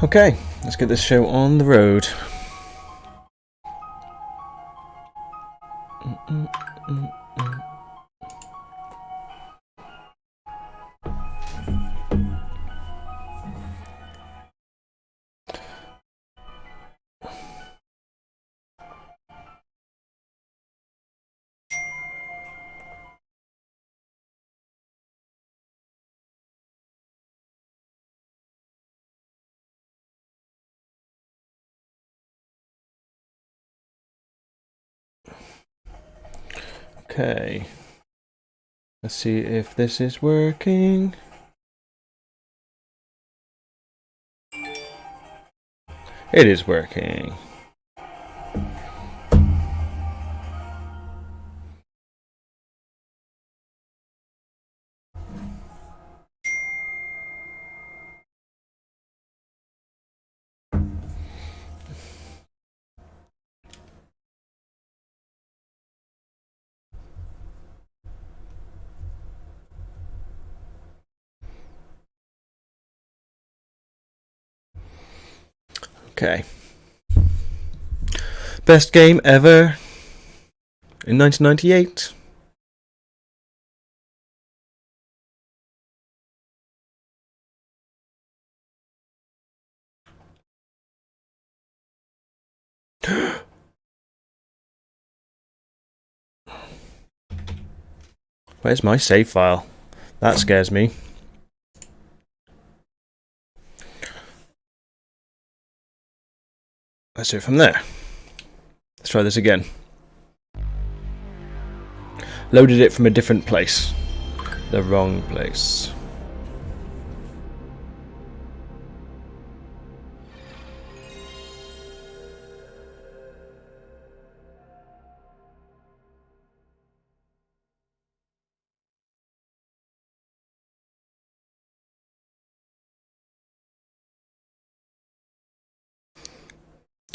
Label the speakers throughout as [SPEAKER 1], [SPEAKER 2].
[SPEAKER 1] Okay, let's get this show on the road. Okay, let's see if this is working. It is working. Okay. Best game ever in 1998. Where's my save file? That scares me. Let's do it from there. Let's try this again. Loaded it from a different place. The wrong place.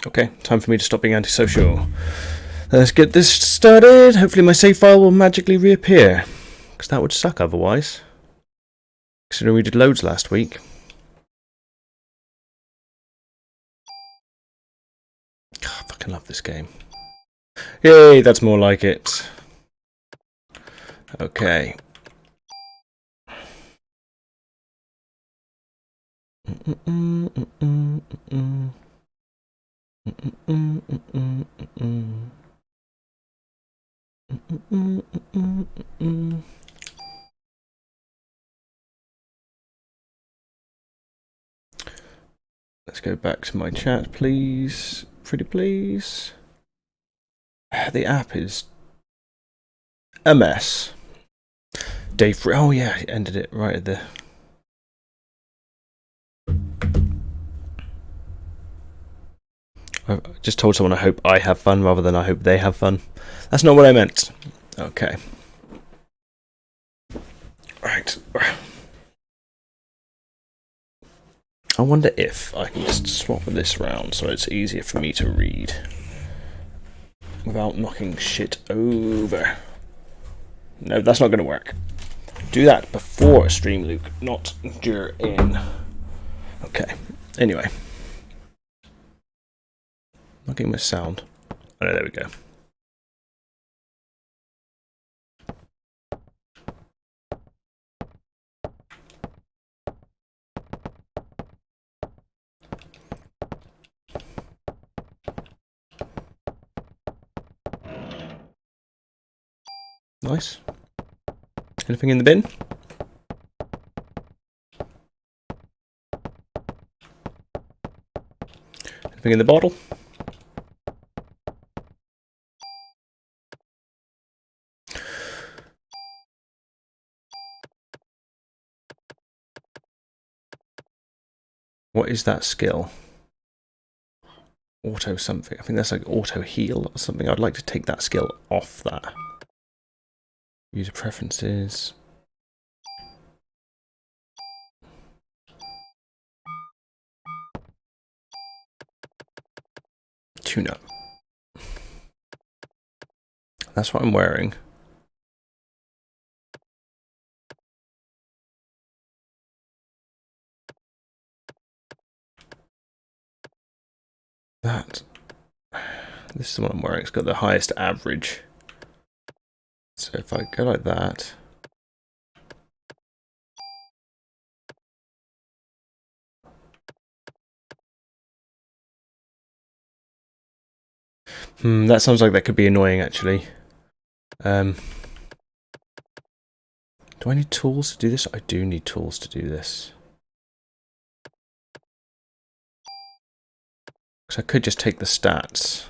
[SPEAKER 1] Okay, time for me to stop being antisocial. Let's get this started. Hopefully my save file will magically reappear. Because that would suck otherwise. Considering we did loads last week. God, I fucking love this game. Yay, that's more like it. Okay. Let's go back to my chat, please. Pretty please. The app is a mess. Dave, oh yeah, I ended it right at the... I just told someone I hope I have fun rather than I hope they have fun. That's not what I meant. Okay. Right. I wonder if I can just swap this round so it's easier for me to read without knocking shit over. No, that's not going to work. Do that before a stream, Luke, not during. Okay. Anyway. Not getting my sound. Oh, no, there we go. Nice. Anything in the bin? Anything in the bottle? What is that skill? Auto something. I think that's like auto heal or something. I'd like to take that skill off that. User preferences. Tune up. That's what I'm wearing. That. This is the one I'm wearing. It's got the highest average. So if I go like that. That sounds like that could be annoying, actually. Do I need tools to do this? I do need tools to do this. Because I could just take the stats.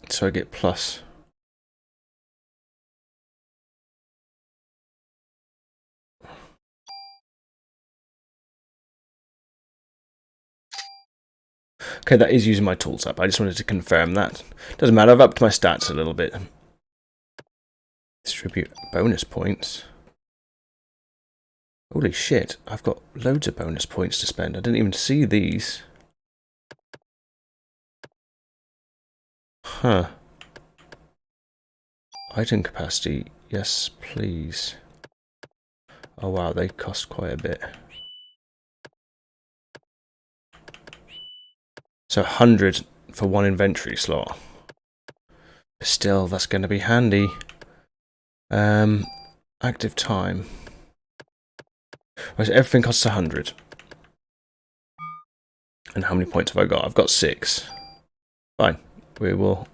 [SPEAKER 1] So I get plus. Okay, that is using my tools up. I just wanted to confirm that. Doesn't matter, I've upped my stats a little bit. Distribute bonus points. Holy shit, I've got loads of bonus points to spend. I didn't even see these. Huh. Item capacity, yes please. Oh wow, they cost quite a bit. So 100 for one inventory slot. Still, that's going to be handy. Active time. Right, so everything costs 100. And how many points have I got? I've got 6. Fine. We will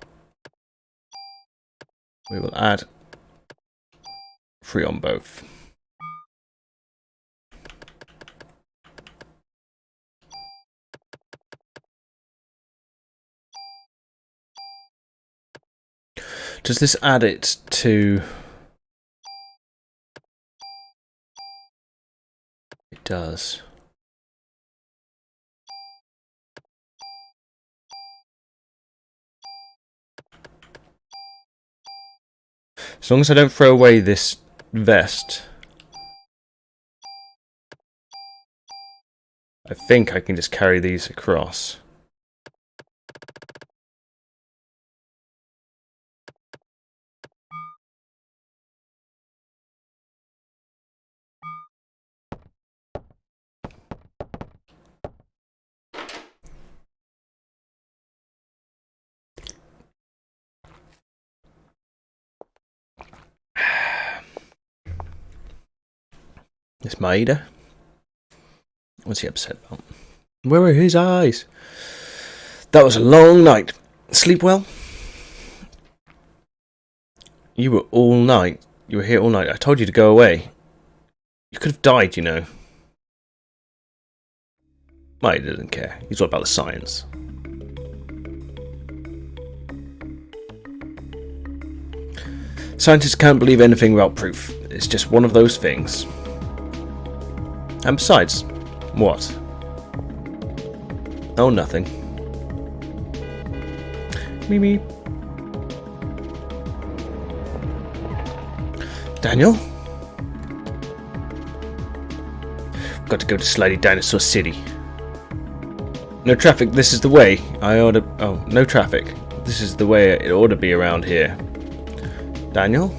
[SPEAKER 1] add 3 on both. Does this add it to... It does. As long as I don't throw away this vest, I think I can just carry these across. It's Maida. What's he upset about? Where are his eyes? That was a long night. Sleep well? You were all night. You were here all night. I told you to go away. You could have died, you know. Maida doesn't care. He's all about the science. Scientists can't believe anything without proof. It's just one of those things. And besides, what? Oh, nothing. Me. Daniel? Got to go to Slidey Dinosaur City. No traffic, this is the way. Oh, no traffic. This is the way it ought to be around here. Daniel?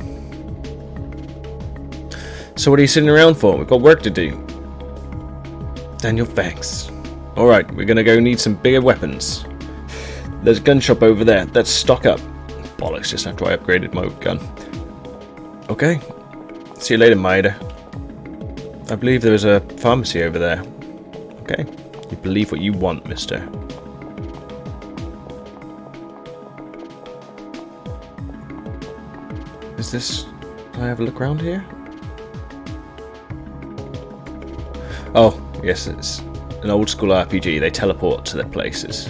[SPEAKER 1] So what are you sitting around for? We've got work to do. Daniel, thanks. Alright, we're gonna go need some bigger weapons. There's a gun shop over there. Let's stock up. Bollocks, just after I upgraded my gun. Okay. See you later, Maida. I believe there is a pharmacy over there. Okay. You believe what you want, mister. Is this... Can I have a look around here? Oh, yes, it's an old school RPG. They teleport to their places.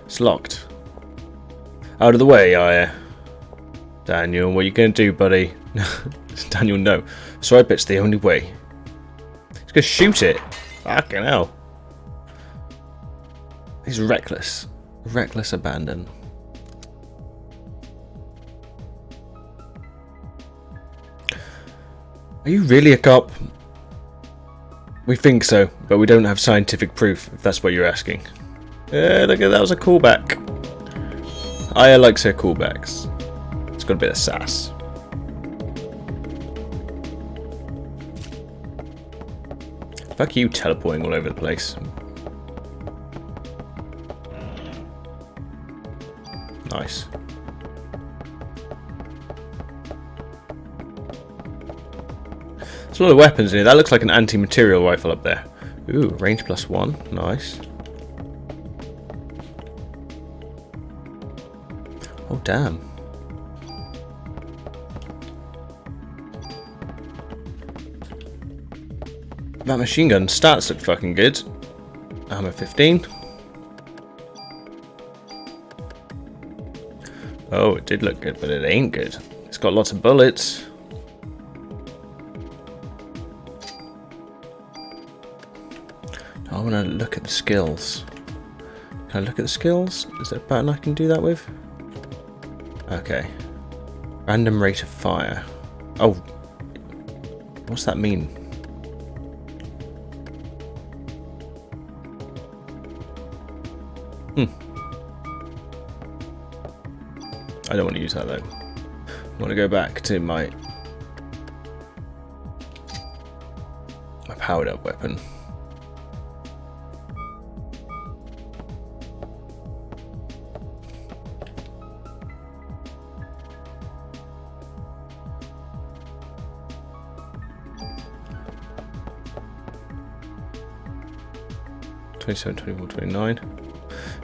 [SPEAKER 1] It's locked. Out of the way, are you? Daniel, what are you going to do, buddy? Daniel, no. Sorry, but it's the only way. He's going to shoot it. Fucking hell. He's reckless. Reckless abandon. Are you really a cop? We think so, but we don't have scientific proof, if that's what you're asking. Look at that, was a callback. Aya likes her callbacks. It's got a bit of sass. Fuck you, teleporting all over the place. Nice. There's a lot of weapons in here. That looks like an anti-material rifle up there. Ooh, range +1. Nice. Oh, damn. That machine gun stats look fucking good. Armor 15. Oh, it did look good, but it ain't good. It's got lots of bullets. I want to look at the skills. Can I look at the skills? Is there a button I can do that with? Okay. Random rate of fire. Oh. What's that mean? I don't want to use that though. I want to go back to my powered up weapon. $27, $24, $29.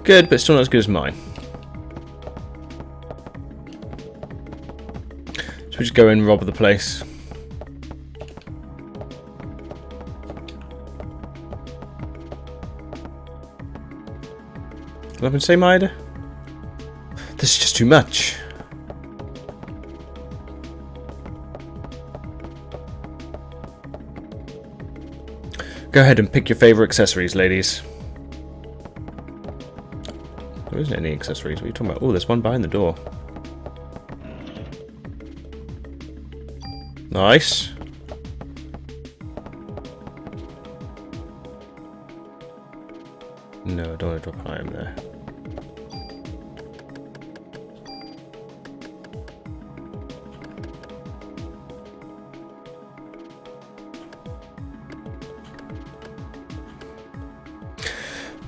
[SPEAKER 1] Good, but still not as good as mine. Should we just go in and rob the place? Nothing to say, Maida? This is just too much. Go ahead and pick your favourite accessories, ladies. There isn't any accessories. What are you talking about? Oh, there's one behind the door. Nice. No, I don't want to drop an item there.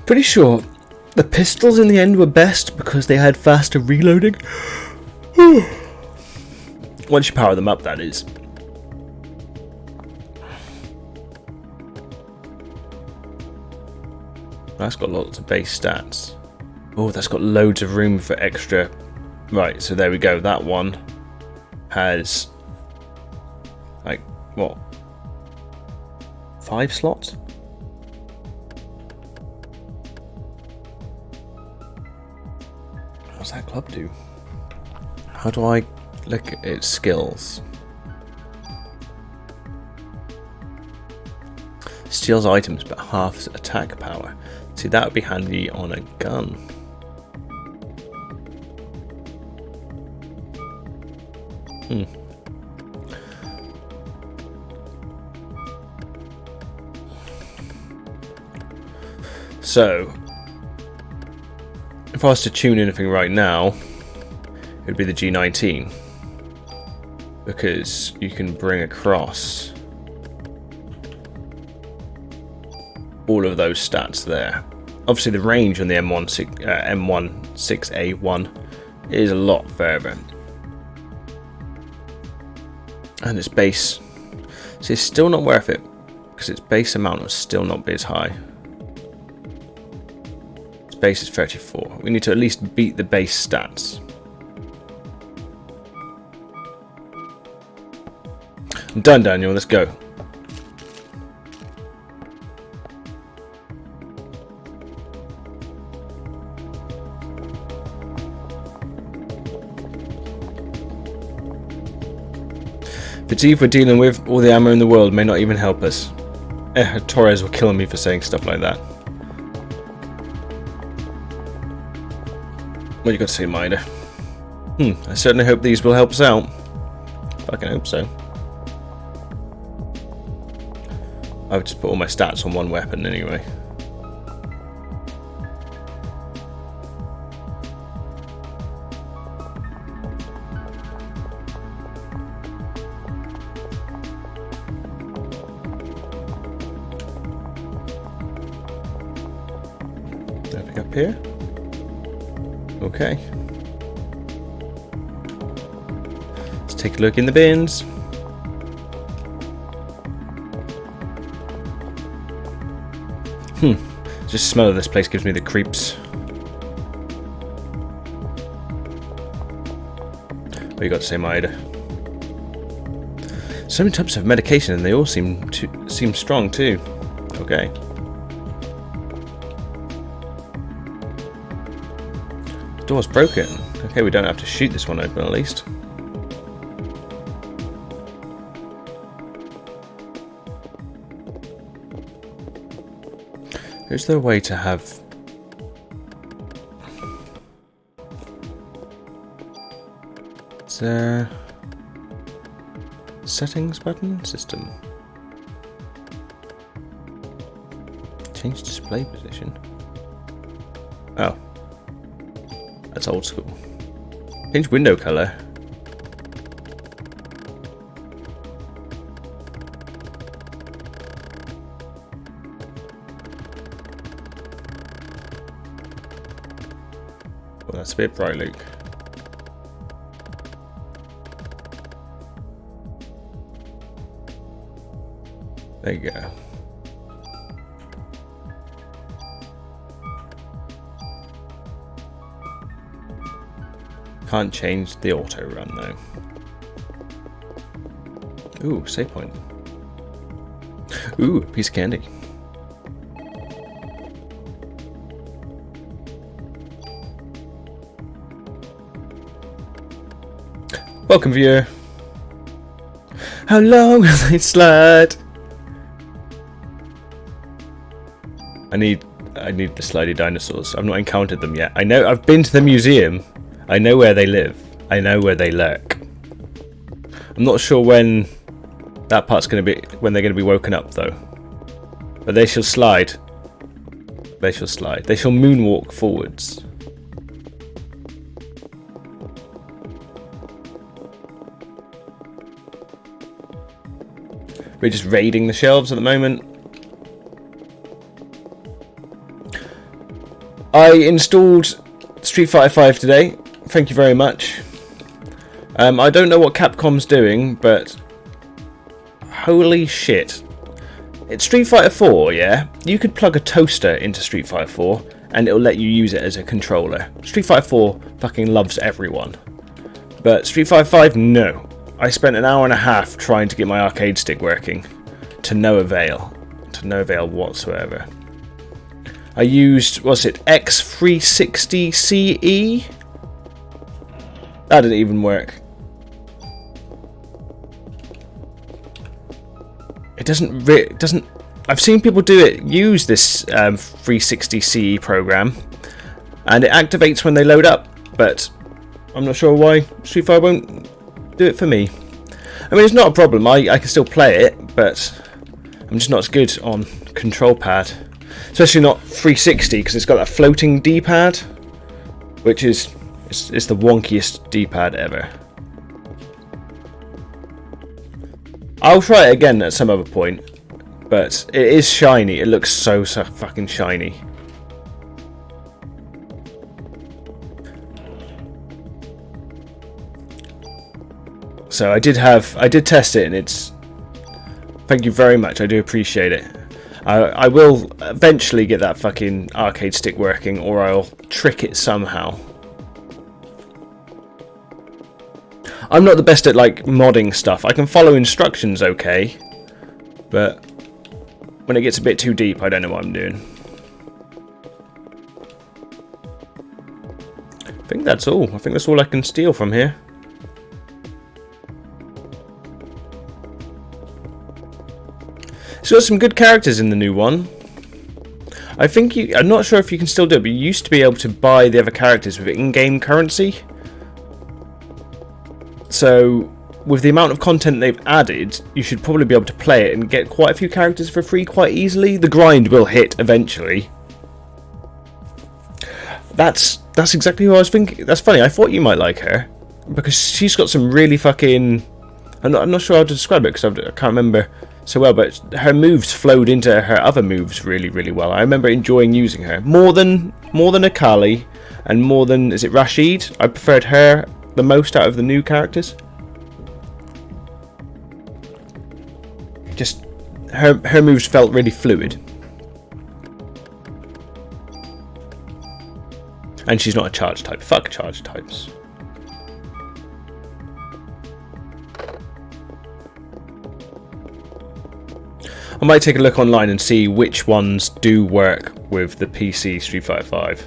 [SPEAKER 1] Pretty sure the pistols in the end were best because they had faster reloading. Once you power them up, that is. That's got lots of base stats. Oh, that's got loads of room for extra. Right, so there we go. That one has, like, what? 5 slots? What's that club do? How do I look at its skills? Steals items but halves attack power. See, that would be handy on a gun. So, if I was to tune anything right now, it would be the G19. Because you can bring across all of those stats there. Obviously the range on the M16A1 is a lot further. And its base, see, it's still not worth it because its base amount will still not be as high. Its base is 34. We need to at least beat the base stats. I'm done, Daniel, let's go. The thief we're dealing with, all the ammo in the world may not even help us. Torres will kill me for saying stuff like that. What you got to say, Maida? I certainly hope these will help us out. Fucking hope so. I would just put all my stats on one weapon anyway. Nothing up here. Okay. Let's take a look in the bins. Just smell of this place gives me the creeps. What you got to say, Maida? So many types of medication, and they all seem strong too. Okay. The door's broken. Okay, we don't have to shoot this one open at least. Is there a way to have... Is there... Settings button? System. Change display position. Oh. That's old school. Change window color. Well, that's a bit bright, Luke. There you go. Can't change the auto run though. Ooh, save point. Ooh, piece of candy. Welcome, viewer. How long will they slide? I need the slidey dinosaurs. I've not encountered them yet. I know I've been to the museum. I know where they live. I know where they lurk. I'm not sure when that part's going to be, when they're going to be woken up though. But they shall slide. They shall slide. They shall moonwalk forwards. We're just raiding the shelves at the moment. I installed Street Fighter 5 today. Thank you very much. I don't know what Capcom's doing, but holy shit. It's Street Fighter 4, yeah? You could plug a toaster into Street Fighter 4 and it'll let you use it as a controller. Street Fighter 4 fucking loves everyone. But Street Fighter 5, no. I spent an hour and a half trying to get my arcade stick working. To no avail. To no avail whatsoever. I used, what's it, X360CE? That didn't even work. It doesn't, I've seen people use this 360CE program, and it activates when they load up, but I'm not sure why Street Fighter won't do it for me. I mean, it's not a problem, I can still play it, but I'm just not as good on control pad. Especially not 360 because it's got that floating D-pad, which is the wonkiest D-pad ever. I'll try it again at some other point, but it is shiny. It looks so fucking shiny. So I did test it, and it's. Thank you very much. I do appreciate it. I will eventually get that fucking arcade stick working, or I'll trick it somehow. I'm not the best at like modding stuff. I can follow instructions okay, but when it gets a bit too deep, I don't know what I'm doing. I think that's all. I think that's all I can steal from here. It's got some good characters in the new one. I think I'm not sure if you can still do it, but you used to be able to buy the other characters with in-game currency. So, with the amount of content they've added, you should probably be able to play it and get quite a few characters for free quite easily. The grind will hit eventually. That's exactly who I was thinking. That's funny, I thought you might like her, because she's got some really fucking... I'm not sure how to describe it, because I can't remember so well, but her moves flowed into her other moves really, really well. I remember enjoying using her more than Akali and more than, is it Rashid? I preferred her the most out of the new characters. Just her moves felt really fluid. And she's not a charge type. Fuck charge types. I might take a look online and see which ones do work with the PC Street Fighter 5.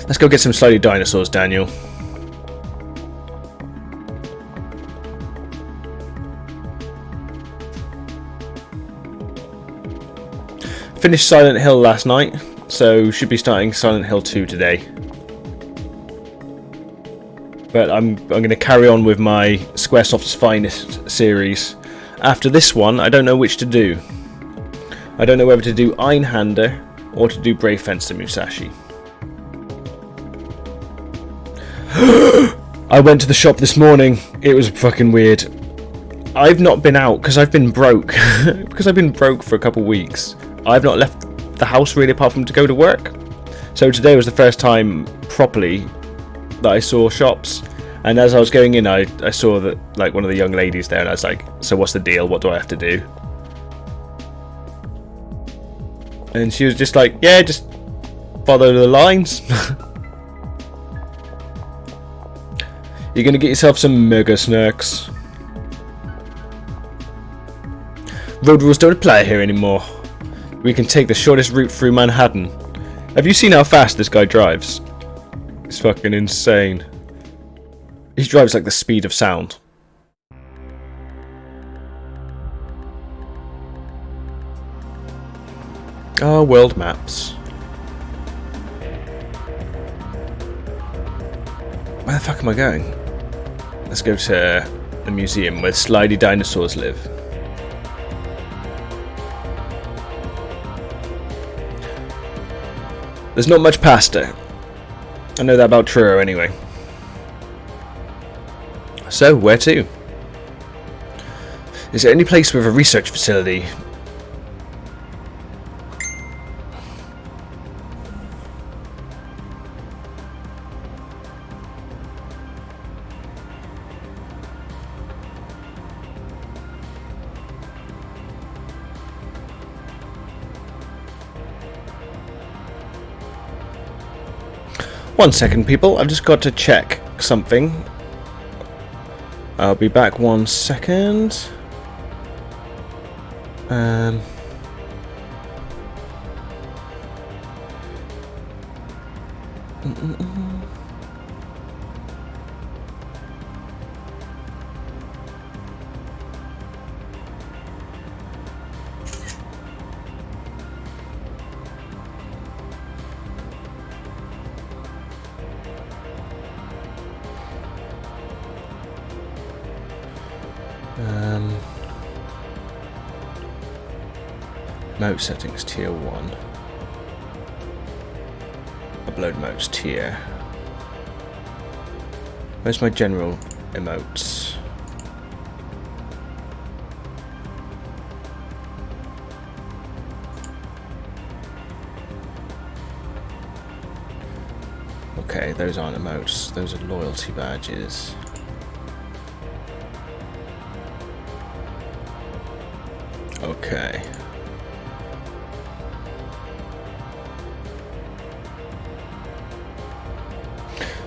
[SPEAKER 1] Let's go get some slowly dinosaurs, Daniel. Finished Silent Hill last night, so should be starting Silent Hill 2 today. But I'm going to carry on with my Squaresofts Finest series. After this one, I don't know which to do. I don't know whether to do Einhander or to do Brave Fencer Musashi. I went to the shop this morning. It was fucking weird. I've not been out because I've been broke. Because I've been broke for a couple weeks. I've not left the house really apart from to go to work. So today was the first time properly that I saw shops. And as I was going in, I saw that like one of the young ladies there, and I was like, so what's the deal? What do I have to do? And she was just like, yeah, just follow the lines. You're going to get yourself some mega snacks. Road rules don't apply here anymore. We can take the shortest route through Manhattan. Have you seen how fast this guy drives? It's fucking insane. He drives like the speed of sound. Oh, world maps. Where the fuck am I going? Let's go to the museum where slidey dinosaurs live. There's not much pasta. I know that about Truro anyway. So, where to? Is there any place with a research facility? One second, people. I've just got to check something. I'll be back 1 second. Emote settings tier 1. Upload emotes tier. Where's my general emotes? Okay, those aren't emotes, those are loyalty badges. Okay.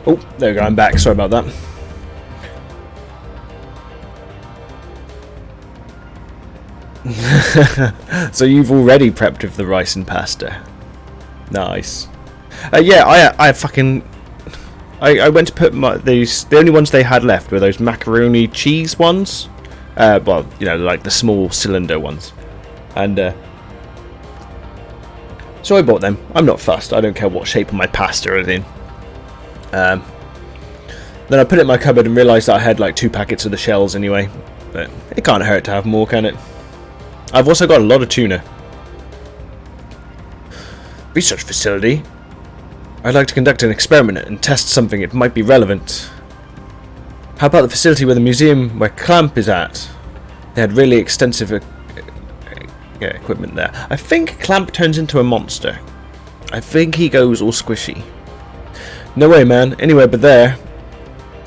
[SPEAKER 1] Oh, there we go, I'm back, sorry about that. So you've already prepped with the rice and pasta. Nice. Yeah, I fucking... I went to put the only ones they had left were those macaroni cheese ones. Well, you know, like the small cylinder ones. And, so I bought them. I'm not fussed, I don't care what shape of my pasta is in. Then I put it in my cupboard and realised that I had like 2 packets of the shells anyway. But it can't hurt to have more, can it? I've also got a lot of tuna. Research facility? I'd like to conduct an experiment and test something. It might be relevant. How about the facility where the museum where Clamp is at? They had really extensive equipment there. I think Clamp turns into a monster. I think he goes all squishy. No way, man. Anywhere but there.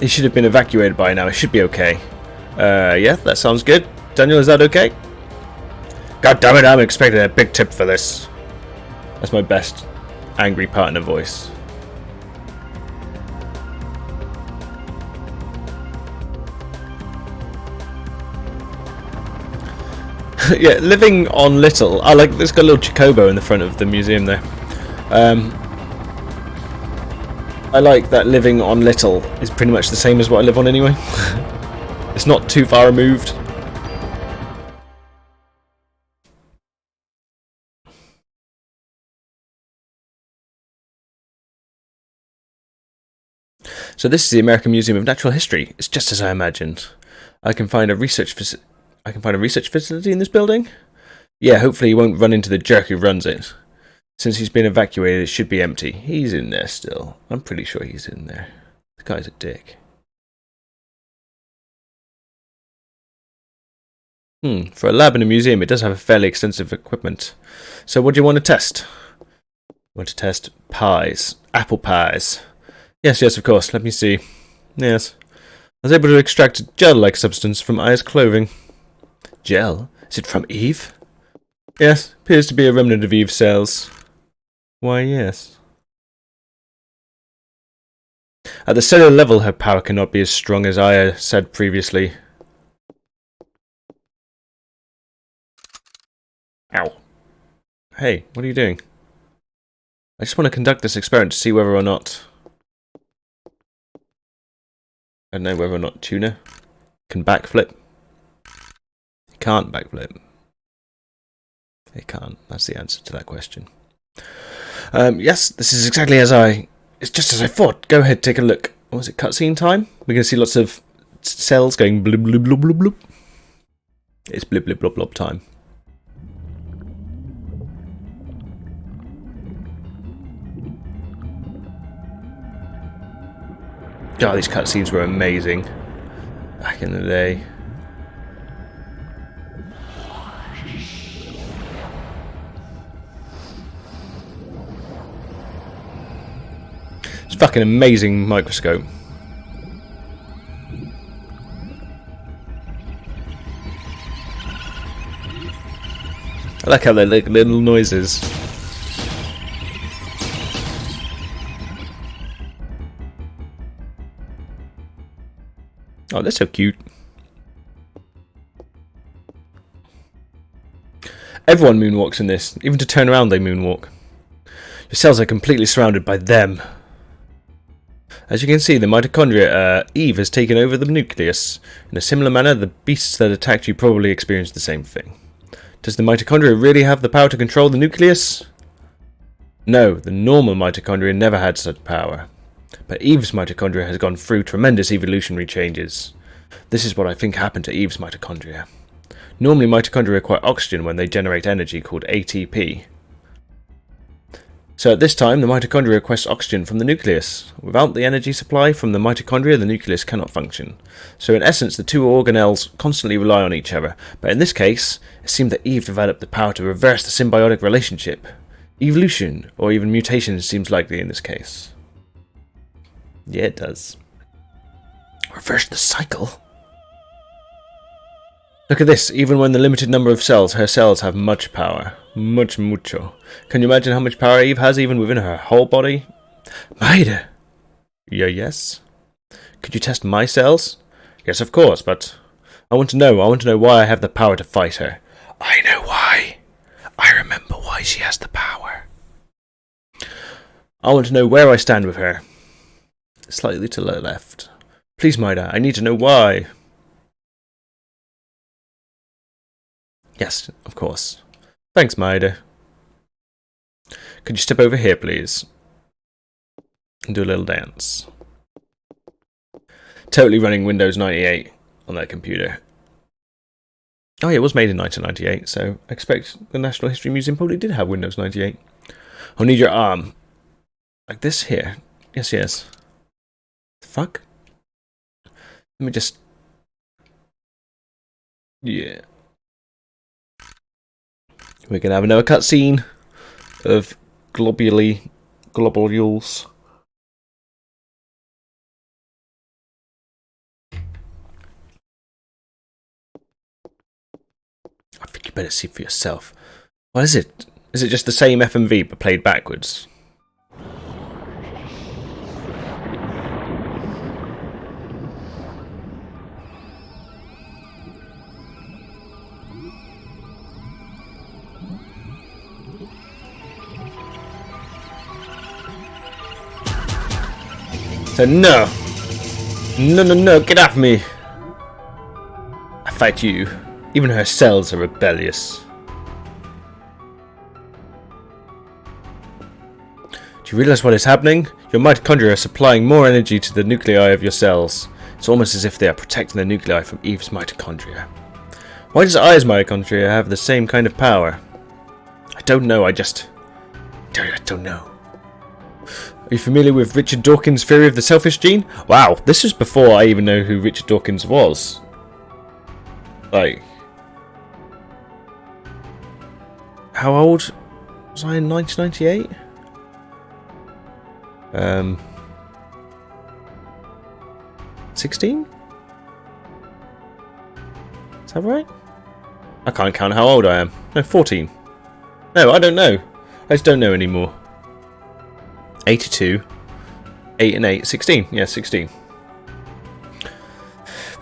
[SPEAKER 1] He should have been evacuated by now. It should be okay. Yeah, that sounds good. Daniel, is that okay? God damn it, I'm expecting a big tip for this. That's my best angry partner voice. Yeah, living on little. I like. There's got a little chocobo in the front of the museum there. I like that living on little is pretty much the same as what I live on anyway. It's not too far removed. So this is the American Museum of Natural History. It's just as I imagined. I can find a research facility in this building. Yeah, hopefully he won't run into the jerk who runs it. Since he's been evacuated, it should be empty. He's in there still. I'm pretty sure he's in there. The guy's a dick. For a lab in a museum, it does have a fairly extensive equipment. So what do you want to test? I want to test pies. Apple pies. Yes, of course. Let me see. Yes. I was able to extract a gel-like substance from Aya's clothing. Gel? Is it from Eve? Yes, appears to be a remnant of Eve's cells. Why, yes. At the cellular level, her power cannot be as strong as Aya said previously. Ow. Hey, what are you doing? I just want to conduct this experiment to see whether or not... I don't know whether or not Tuna can backflip. He can't backflip. He can't. That's the answer to that question. Yes, this is exactly as it's just as I thought. Go ahead, take a look. What was it, cutscene time? We're going to see lots of cells going blub blub blub blub blub. It's blub blub blub blub time. God, these cutscenes were amazing back in the day. It's a fucking amazing microscope. I like how they make little noises. Oh, they're so cute. Everyone moonwalks in this. Even to turn around, they moonwalk. Your cells are completely surrounded by them. As you can see, the mitochondria, Eve has taken over the nucleus. In a similar manner, the beasts that attacked you probably experienced the same thing. Does the mitochondria really have the power to control the nucleus? No, the normal mitochondria never had such power. But Eve's mitochondria has gone through tremendous evolutionary changes. This is what I think happened to Eve's mitochondria. Normally mitochondria require oxygen when they generate energy called ATP. So at this time, the mitochondria requests oxygen from the nucleus. Without the energy supply from the mitochondria, the nucleus cannot function. So in essence, the two organelles constantly rely on each other. But in this case, it seemed that Eve developed the power to reverse the symbiotic relationship. Evolution, or even mutation, seems likely in this case. Yeah, it does. Reverse the cycle? Look at this. Even when the limited number of cells, her cells have much power. Mucho. Can you imagine how much power Eve has even within her whole body? Maida! Yeah, yes? Could you test my cells? Yes, of course, but I want to know why I have the power to fight her. I know why. I remember why she has the power. I want to know where I stand with her. Slightly to the left. Please, Maida, I need to know why. Yes, of course. Thanks, Maida. Could you step over here, please? And do a little dance. Totally running Windows 98 on that computer. Oh yeah, it was made in 1998, so I expect the National History Museum probably did have Windows 98. I'll need your arm. Like this here. Yes. Fuck? me just... Yeah. We're going to have another cutscene of globules. I think you better see for yourself. What is it? Is it just the same FMV but played backwards? So no! No, get off me! I fight you. Even her cells are rebellious. Do you realise what is happening? Your mitochondria are supplying more energy to the nuclei of your cells. It's almost as if they are protecting the nuclei from Eve's mitochondria. Why does Aya's mitochondria have the same kind of power? I don't know, I don't know. Are you familiar with Richard Dawkins' theory of the selfish gene? Wow, this was before I even know who Richard Dawkins was. Like... How old was I in 1998? 16? Is that right? I can't count how old I am. No, 14. No, I don't know. I just don't know anymore. 82. 8 and 8. 16. Yeah, 16.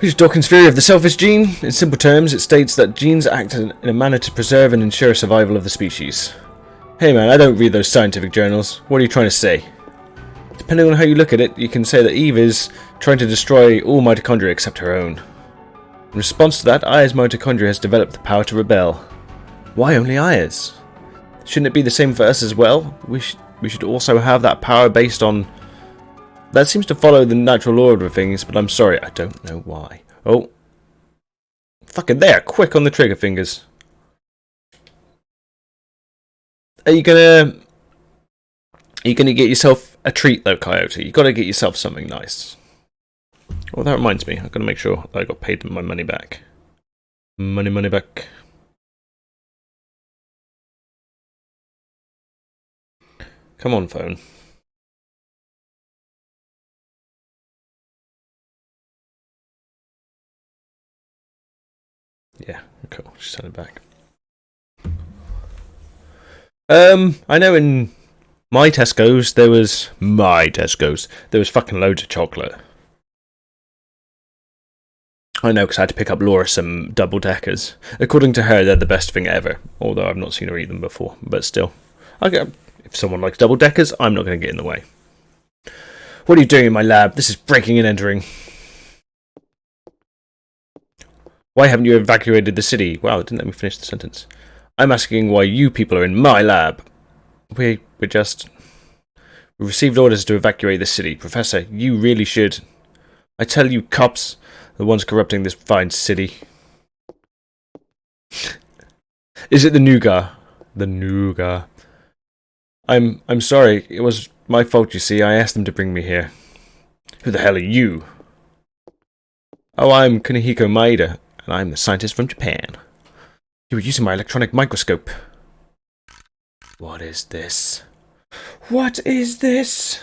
[SPEAKER 1] Richard Dawkins' theory of the selfish gene. In simple terms, it states that genes act in a manner to preserve and ensure survival of the species. Hey man, I don't read those scientific journals. What are you trying to say? Depending on how you look at it, you can say that Eve is trying to destroy all mitochondria except her own. In response to that, Aya's mitochondria has developed the power to rebel. Why only Aya's? Shouldn't it be the same for us as well? We should also have that power based on... That seems to follow the natural order of things, but I'm sorry, I don't know why. Oh. Fucking there, quick on the trigger fingers. Are you gonna get yourself a treat though, Coyote? You gotta get yourself something nice. Well, that reminds me, I've gotta make sure I got paid my money back. Money back. Come on, phone. Yeah, cool. Just send it back. I know in my Tesco's, there was fucking loads of chocolate. I know, because I had to pick up Laura some double-deckers. According to her, they're the best thing ever. Although I've not seen her eat them before. But still. If someone likes double-deckers, I'm not going to get in the way. What are you doing in my lab? This is breaking and entering. Why haven't you evacuated the city? Wow, it didn't let me finish the sentence. I'm asking why you people are in my lab. We received orders to evacuate the city. Professor, you really should. I tell you, cops, the ones corrupting this fine city. Is it the nougat? The nougat. I'm sorry. It was my fault, you see. I asked them to bring me here. Who the hell are you? Oh, I'm Kunihiko Maeda, and I'm the scientist from Japan. You were using my electronic microscope. What is this? What is this?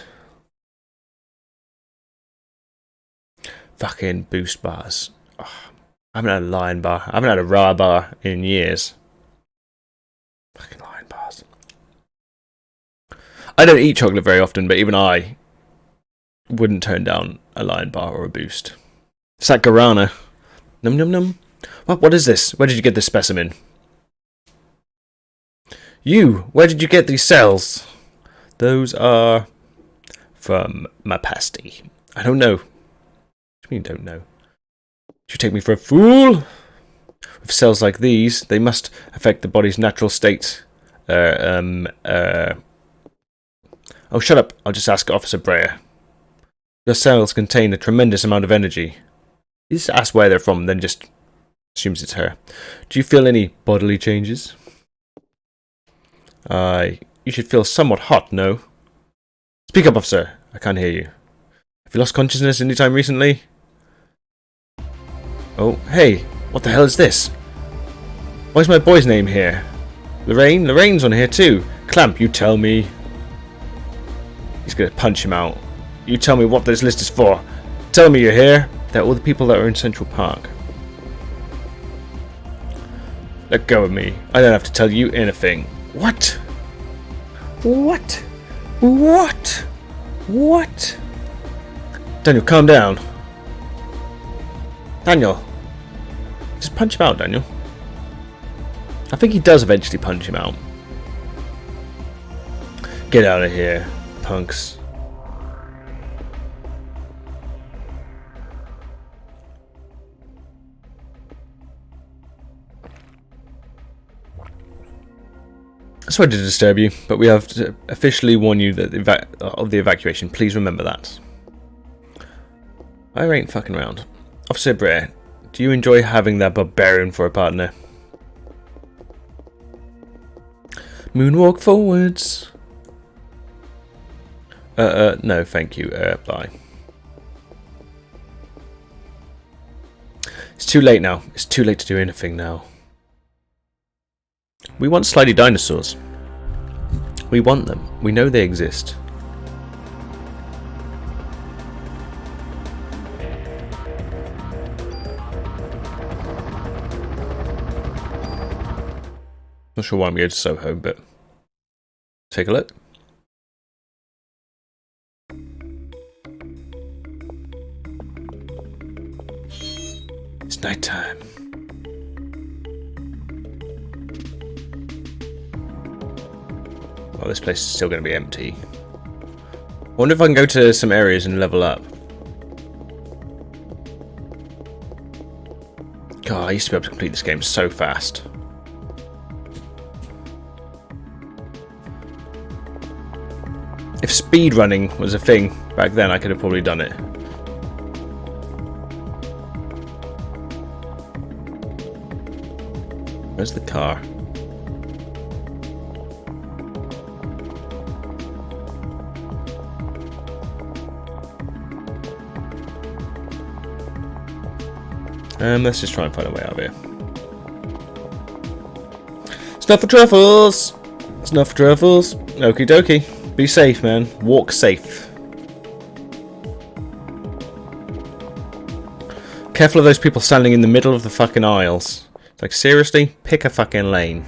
[SPEAKER 1] Fucking boost bars. Oh, I haven't had a lion bar. I haven't had a raw bar in years. Fucking lion bars. I don't eat chocolate very often, but even I wouldn't turn down a lion bar or a boost. It's like guarana. Num num num. What is this? Where did you get this specimen? You! Where did you get these cells? Those are... from my pasty. I don't know. What do you mean don't know? You take me for a fool? With cells like these, they must affect the body's natural state. Oh, shut up. I'll just ask Officer Breyer. Your cells contain a tremendous amount of energy. You just ask where they're from, then just assumes it's her. Do you feel any bodily changes? You should feel somewhat hot, no? Speak up, officer. I can't hear you. Have you lost consciousness any time recently? Oh, hey, what the hell is this? Why is my boy's name here? Lorraine? Lorraine's on here too. Clamp, you tell me. He's gonna punch him out. You tell me what this list is for. Tell me you're here. They're all the people that are in Central Park. Let go of me. I don't have to tell you anything. What? What? What? What? Daniel, calm down. Daniel. Just punch him out, Daniel. I think he does eventually punch him out. Get out of here, punks. Sorry to disturb you, but we have to officially warn you that of the evacuation. Please remember that. I ain't fucking around. Officer Brer, do you enjoy having that barbarian for a partner? Moonwalk forwards. No, thank you. Bye. It's too late now. It's too late to do anything now. We want slidey dinosaurs. We want them. We know they exist. Not sure why I'm going to Soho, but take a look. It's nighttime. Well, this place is still going to be empty. I wonder if I can go to some areas and level up. God, I used to be able to complete this game so fast. If speed running was a thing back then, I could have probably done it. Where's the car? Let's just try and find a way out of here. Snuff for truffles! Snuff for truffles. Okie dokie. Be safe, man. Walk safe. Careful of those people standing in the middle of the fucking aisles. It's like, seriously? Pick a fucking lane.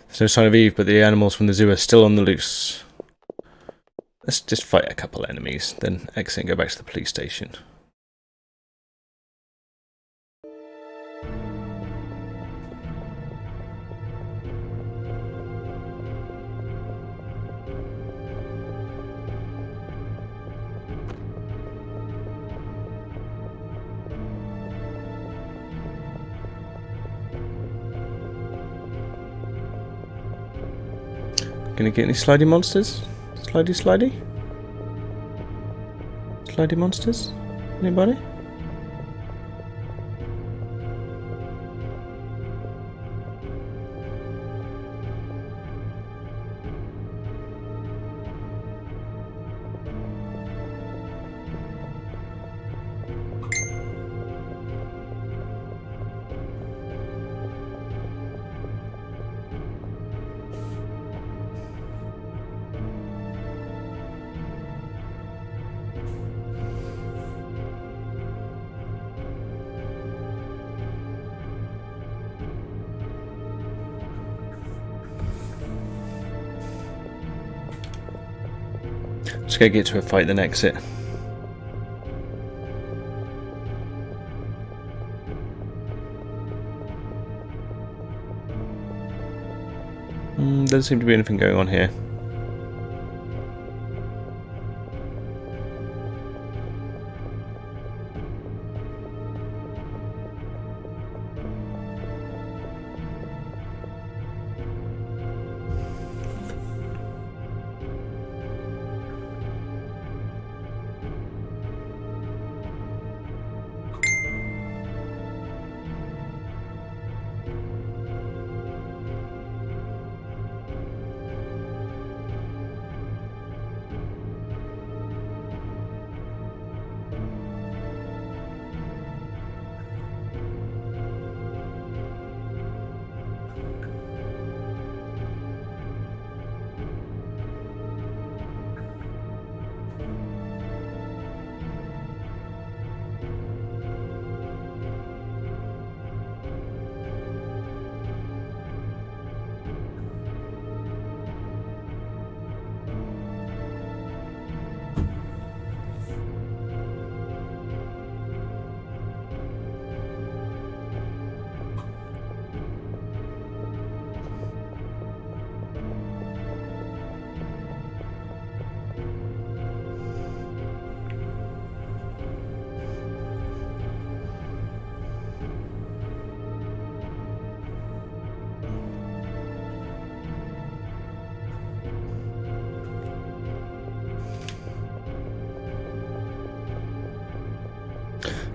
[SPEAKER 1] There's no sign of Eve, but the animals from the zoo are still on the loose. Let's just fight a couple enemies, then exit and go back to the police station. Gonna get any slidey monsters? Slidey? Slidey monsters? Anybody? Just gotta get to a fight then exit. Doesn't seem to be anything going on here.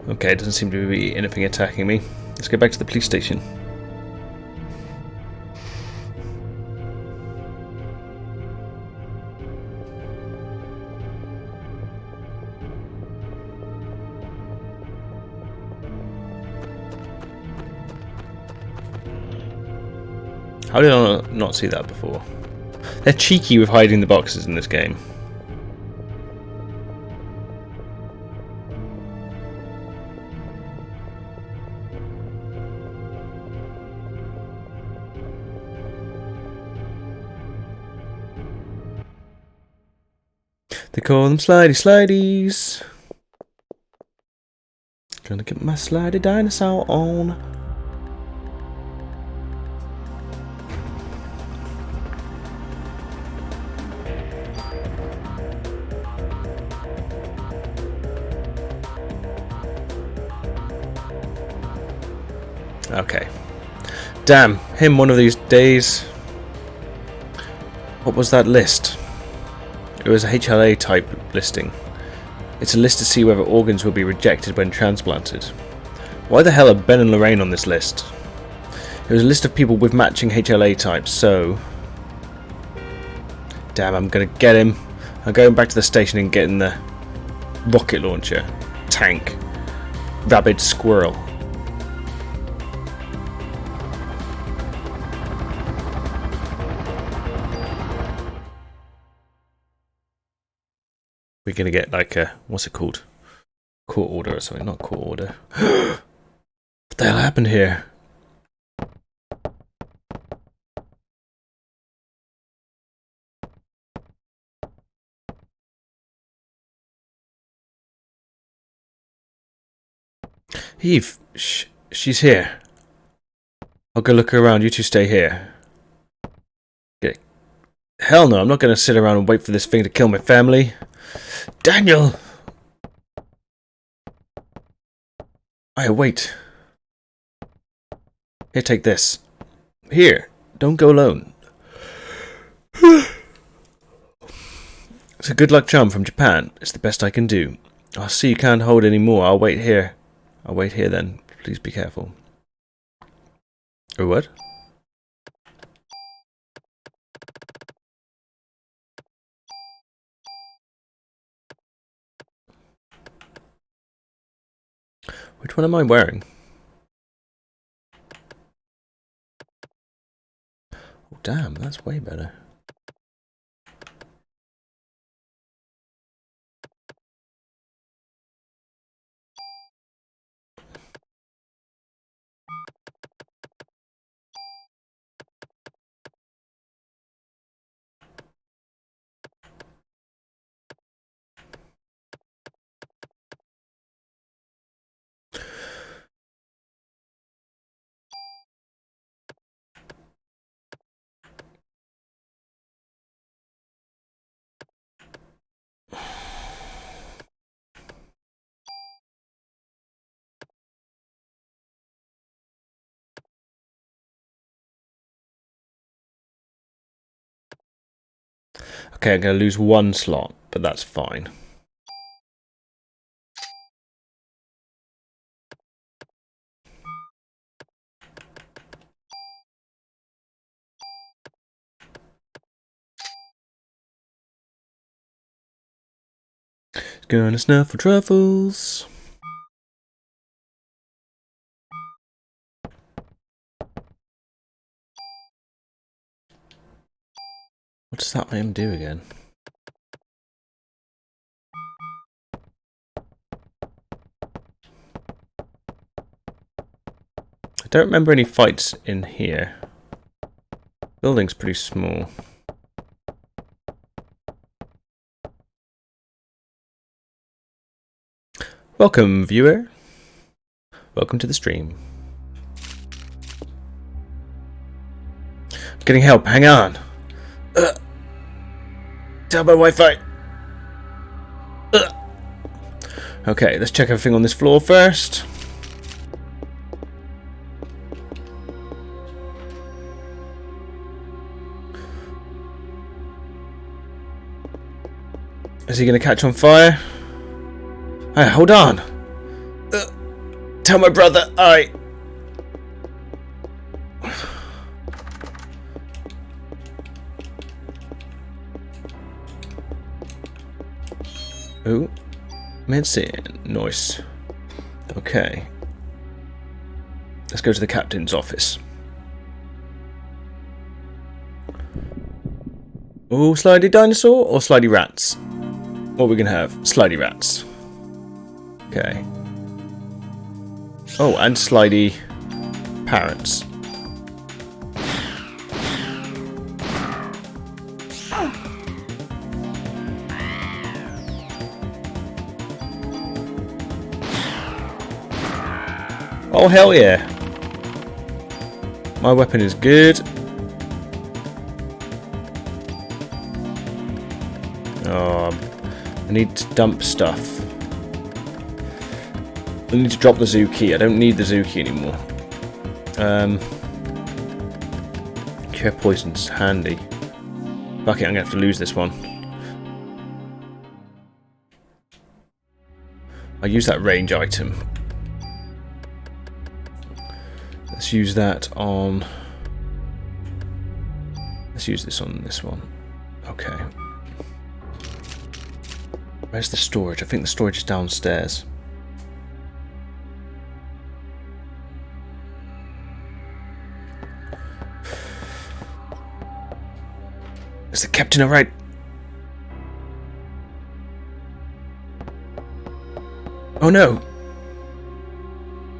[SPEAKER 1] Okay, doesn't seem to be anything attacking me. Let's go back to the police station. How did I not see that before? They're cheeky with hiding the boxes in this game. They call them slidey slideys. Gonna get my slidey dinosaur on. Okay. Damn, him one of these days. What was that list? It was a HLA type listing. It's a list to see whether organs will be rejected when transplanted. Why the hell are Ben and Lorraine on this list? It was a list of people with matching HLA types, so... Damn, I'm gonna get him. I'm going back to the station and getting the rocket launcher. Tank. Rabid squirrel. We're gonna get like a, what's it called? Court order or something, not court order. What the hell happened here? Eve, she's here. I'll go look her around, you two stay here. Okay. Hell no, I'm not gonna sit around and wait for this thing to kill my family. Daniel! Wait. Here, take this. Here, don't go alone. It's a good luck charm from Japan. It's the best I can do. I see you can't hold any more. I'll wait here. I'll wait here then. Please be careful. Oh, what? Which one am I wearing? Oh, damn, that's way better. Okay, I'm going to lose one slot, but that's fine. Gonna snuff for truffles. What does that item do again? I don't remember any fights in here. Building's pretty small. Welcome, viewer. Welcome to the stream. I'm getting help, hang on. Tell my Wi-Fi. Okay, let's check everything on this floor first. Is he going to catch on fire? Hey, hold on. tell my brother I... Oh, medicine. Nice. Okay. Let's go to the captain's office. Oh, slidey dinosaur or slidey rats? What are we gonna have? Slidey rats. Okay. Oh, and slidey parrots. Oh, hell yeah. My weapon is good. Oh, I need to dump stuff. I need to drop the zoo key. I don't need the zoo key anymore. Cure poison's handy. Fuck it, I'm gonna have to lose this one. I'll use that range item. Let's use that on... Let's use this on this one. Okay. Where's the storage? I think the storage is downstairs. Is the captain alright? Oh no!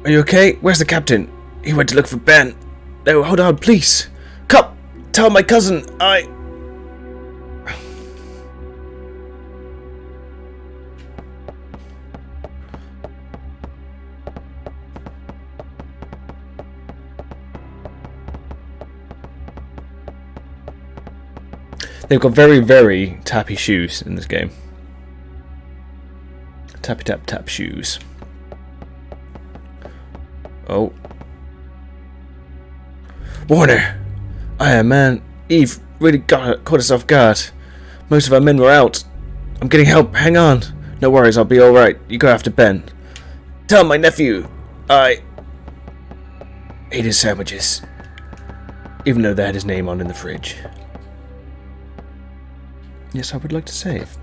[SPEAKER 1] Are you okay? Where's the captain? He went to look for Ben. No, hold on, please. Come! Tell my cousin I... They've got very, very tappy shoes in this game. Tappy tap tap shoes. Oh. Warner! Iron Man, Eve really caught us off guard. Most of our men were out. I'm getting help, hang on. No worries, I'll be alright. You go after Ben. Tell my nephew I ate his sandwiches. Even though they had his name on in the fridge. Yes, I would like to save.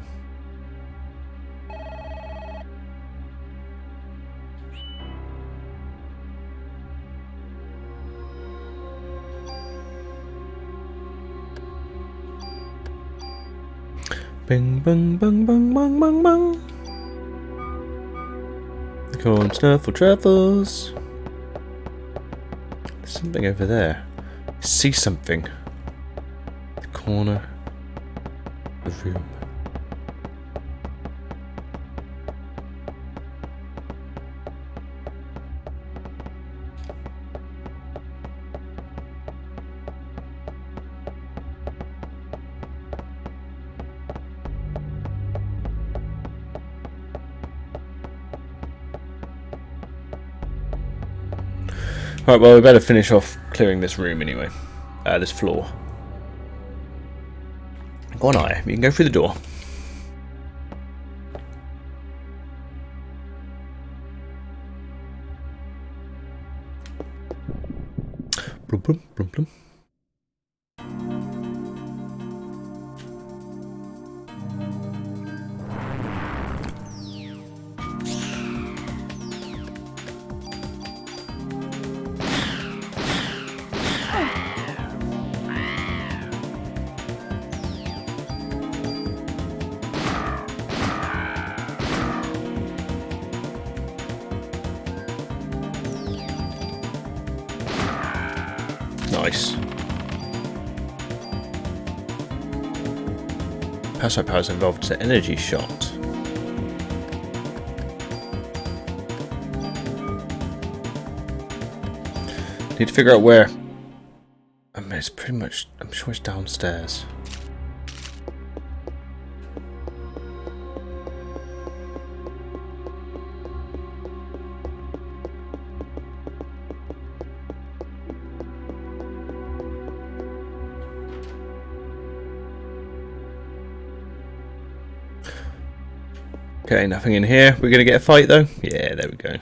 [SPEAKER 1] Bing, bang, bang, bang, bang, bang, bang. Come on, Snuffle Truffles. There's something over there. I see something. The corner. The room. Right, well, we better finish off clearing this room anyway. This floor. Go on, Aya. You can go through the door. Blum, blum, blum, blum. Nice. Parasite power is involved to energy shot. Need to figure out where. I mean, it's pretty much. I'm sure it's downstairs. Okay, nothing in here. We're gonna get a fight though. Yeah, there we go.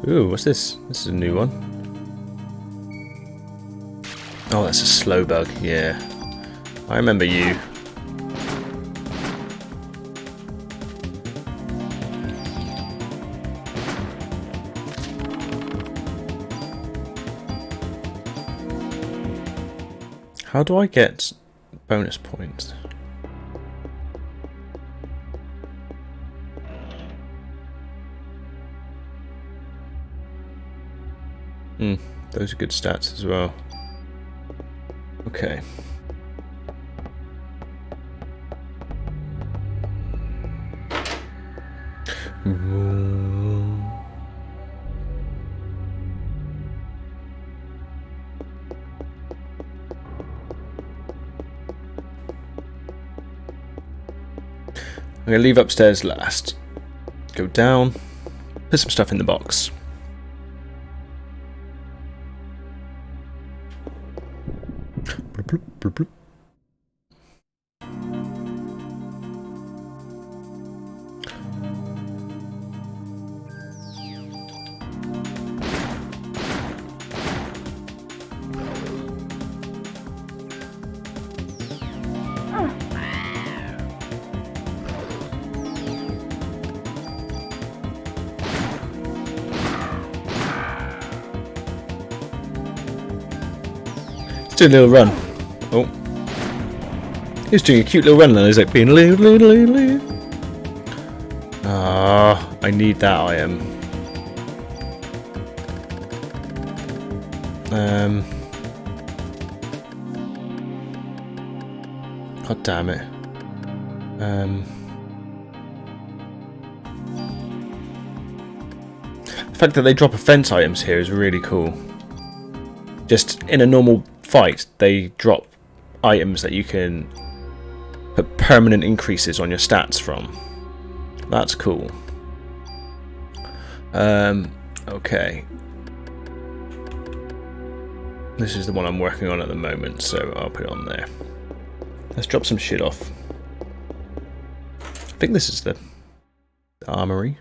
[SPEAKER 1] Ooh, what's this? This is a new one. Oh, that's a slow bug, yeah. I remember you. How do I get bonus points? Those are good stats as well. Okay. I'm going to leave upstairs last. Go down. Put some stuff in the box. Bloop, bloop, bloop. Do a little run. Oh. He's doing a cute little run and he's like being Ah, I need that item. God damn it. The fact that they drop offense items here is really cool. Just in a normal fight, they drop items that you can put permanent increases on your stats from. That's cool. Okay. This is the one I'm working on at the moment, so I'll put it on there. Let's drop some shit off. I think this is the armory.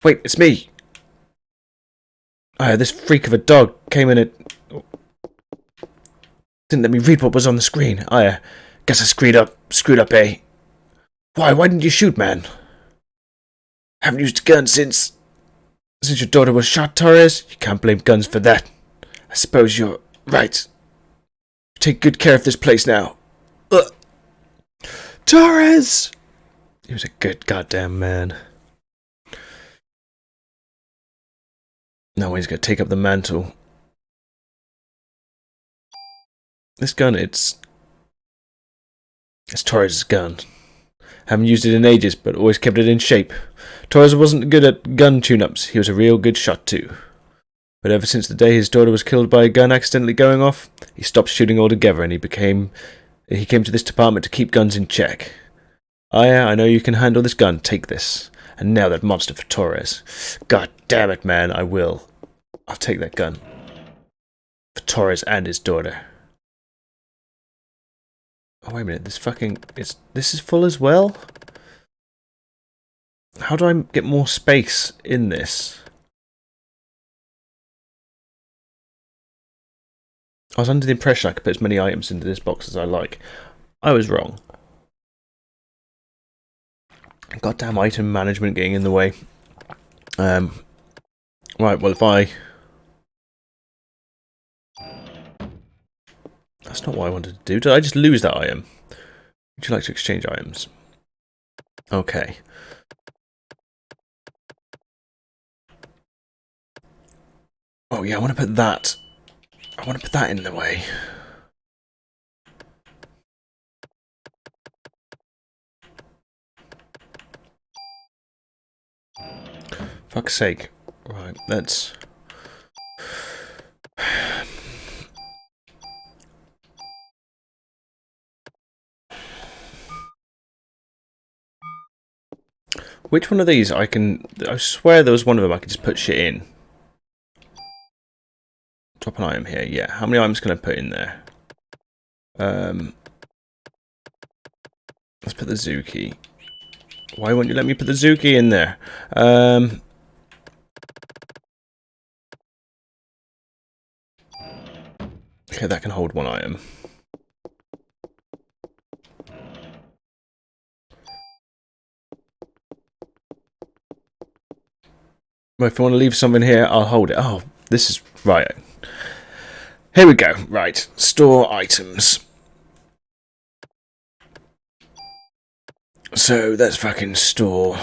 [SPEAKER 1] Wait, it's me! This freak of a dog came in and didn't let me read what was on the screen. Guess I screwed up, eh? Why didn't you shoot, man? Haven't used a gun since your daughter was shot, Torres. You can't blame guns for that. I suppose you're right. Take good care of this place now. Torres! He was a good goddamn man. Now he's going to take up the mantle. This gun, it's Torres' gun. Haven't used it in ages, but always kept it in shape. Torres wasn't good at gun tune-ups. He was a real good shot too. But ever since the day his daughter was killed by a gun accidentally going off, he stopped shooting altogether and he came to this department to keep guns in check. I know you can handle this gun. Take this. And nail that monster for Torres. God damn it, man, I will. I'll take that gun. For Torres and his daughter. Oh, wait a minute, this is full as well? How do I get more space in this? I was under the impression I could put as many items into this box as I like. I was wrong. Goddamn item management getting in the way. Right, well if I... That's not what I wanted to do. Did I just lose that item? Would you like to exchange items? Okay. Oh yeah, I want to put that in the way. Fuck's sake. Right, let's... Which one of these I swear there was one of them I could just put shit in. Drop an item here, yeah. How many items can I put in there? Let's put the Zuki. Why won't you let me put the Zuki in there? Okay, that can hold one item. Well, if I want to leave something here, I'll hold it. Oh, this is... Right. Here we go. Right. Store items. So, let's fucking store...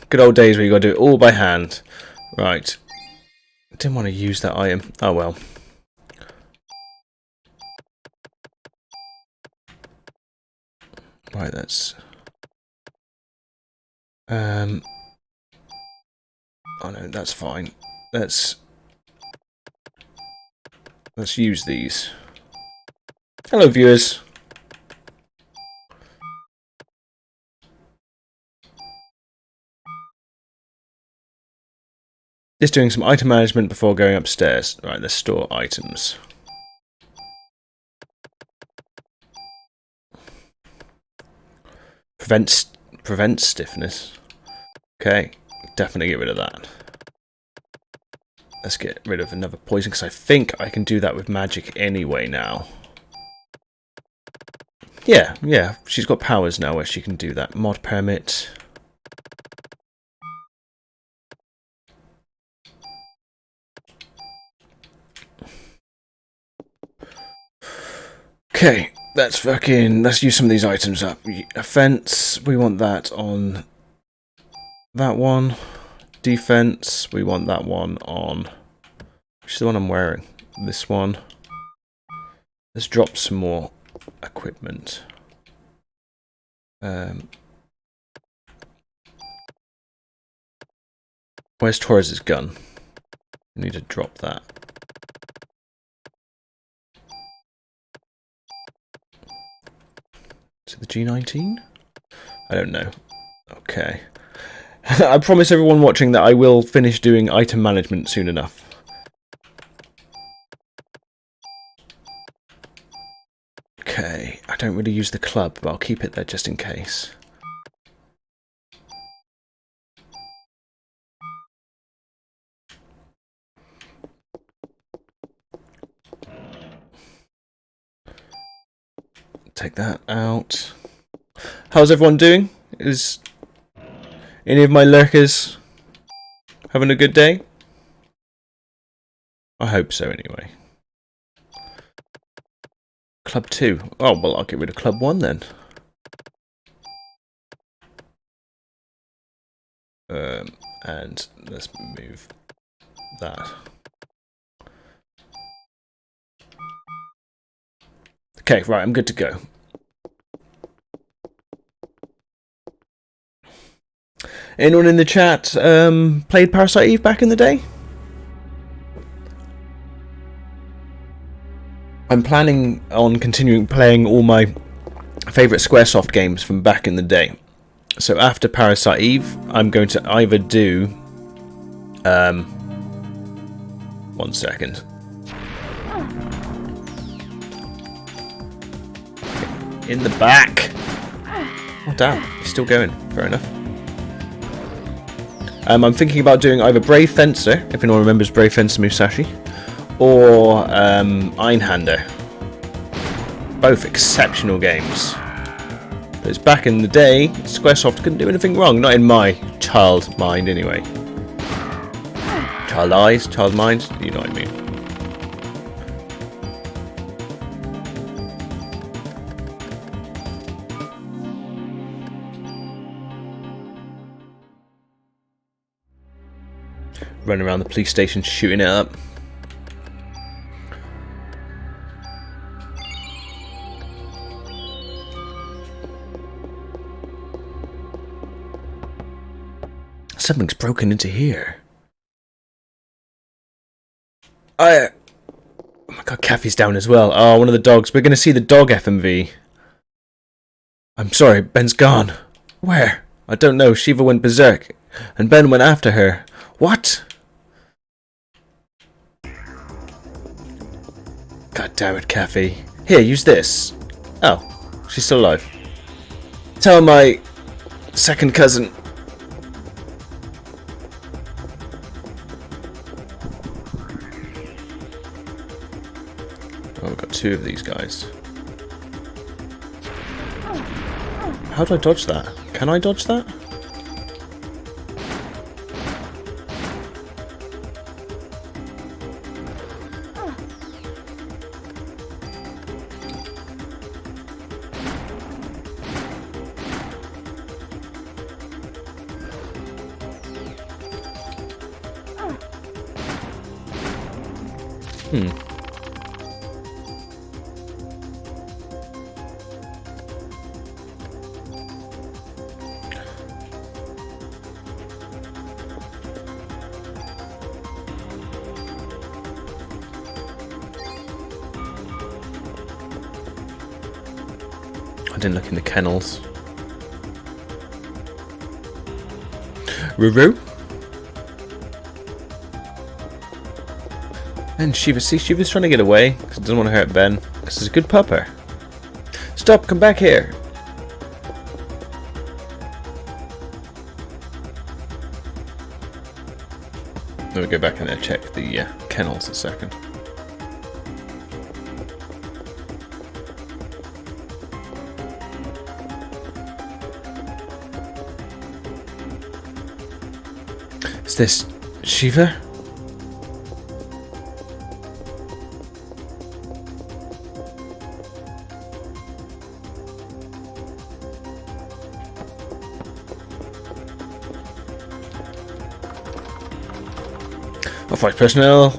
[SPEAKER 1] Good old days where you got to do it all by hand. Right. Didn't want to use that item. Oh well. Right, that's... Oh no, that's fine. Let's use these. Hello, viewers. Just doing some item management before going upstairs. Right, let's store items. Prevent stiffness. Okay, definitely get rid of that. Let's get rid of another poison, because I think I can do that with magic anyway now. Yeah, she's got powers now where she can do that. Mod permit. Okay, let's use some of these items up. Offense, we want that on that one. Defense, we want that one on... Which is the one I'm wearing? This one. Let's drop some more equipment. Where's Torres's gun? We need to drop that. Is it the G19? I don't know. Okay. I promise everyone watching that I will finish doing item management soon enough. Okay, I don't really use the club, but I'll keep it there just in case. Take that out. How's everyone doing? Is any of my lurkers having a good day? I hope so, anyway. Club 2. Oh, well, I'll get rid of Club 1 then. And let's move that. Okay, right, I'm good to go. Anyone in the chat played Parasite Eve back in the day? I'm planning on continuing playing all my favourite Squaresoft games from back in the day. So after Parasite Eve, I'm going to either do... 1 second. In the back! Oh damn, he's still going. Fair enough. I'm thinking about doing either Brave Fencer, if anyone remembers Brave Fencer Musashi, or Einhander. Both exceptional games. But it's back in the day, Squaresoft couldn't do anything wrong, not in my child mind anyway. Child eyes, child minds, you know what I mean. Running around the police station shooting it up. Something's broken into here. Oh my god, Kathy's down as well. Oh, one of the dogs. We're going to see the dog FMV. I'm sorry, Ben's gone. Where? I don't know. Shiva went berserk. And Ben went after her. What? God damn it, Kathy. Here, use this. Oh, she's still alive. Tell my second cousin. Oh, we've got two of these guys. How do I dodge that? Can I dodge that? I didn't look in the kennels. Ruru? And Shiva, see, Shiva's trying to get away because he doesn't want to hurt Ben because he's a good pupper. Stop, come back here. Let me go back in there and check the kennels a second. Is this Shiva? Off-fight personnel.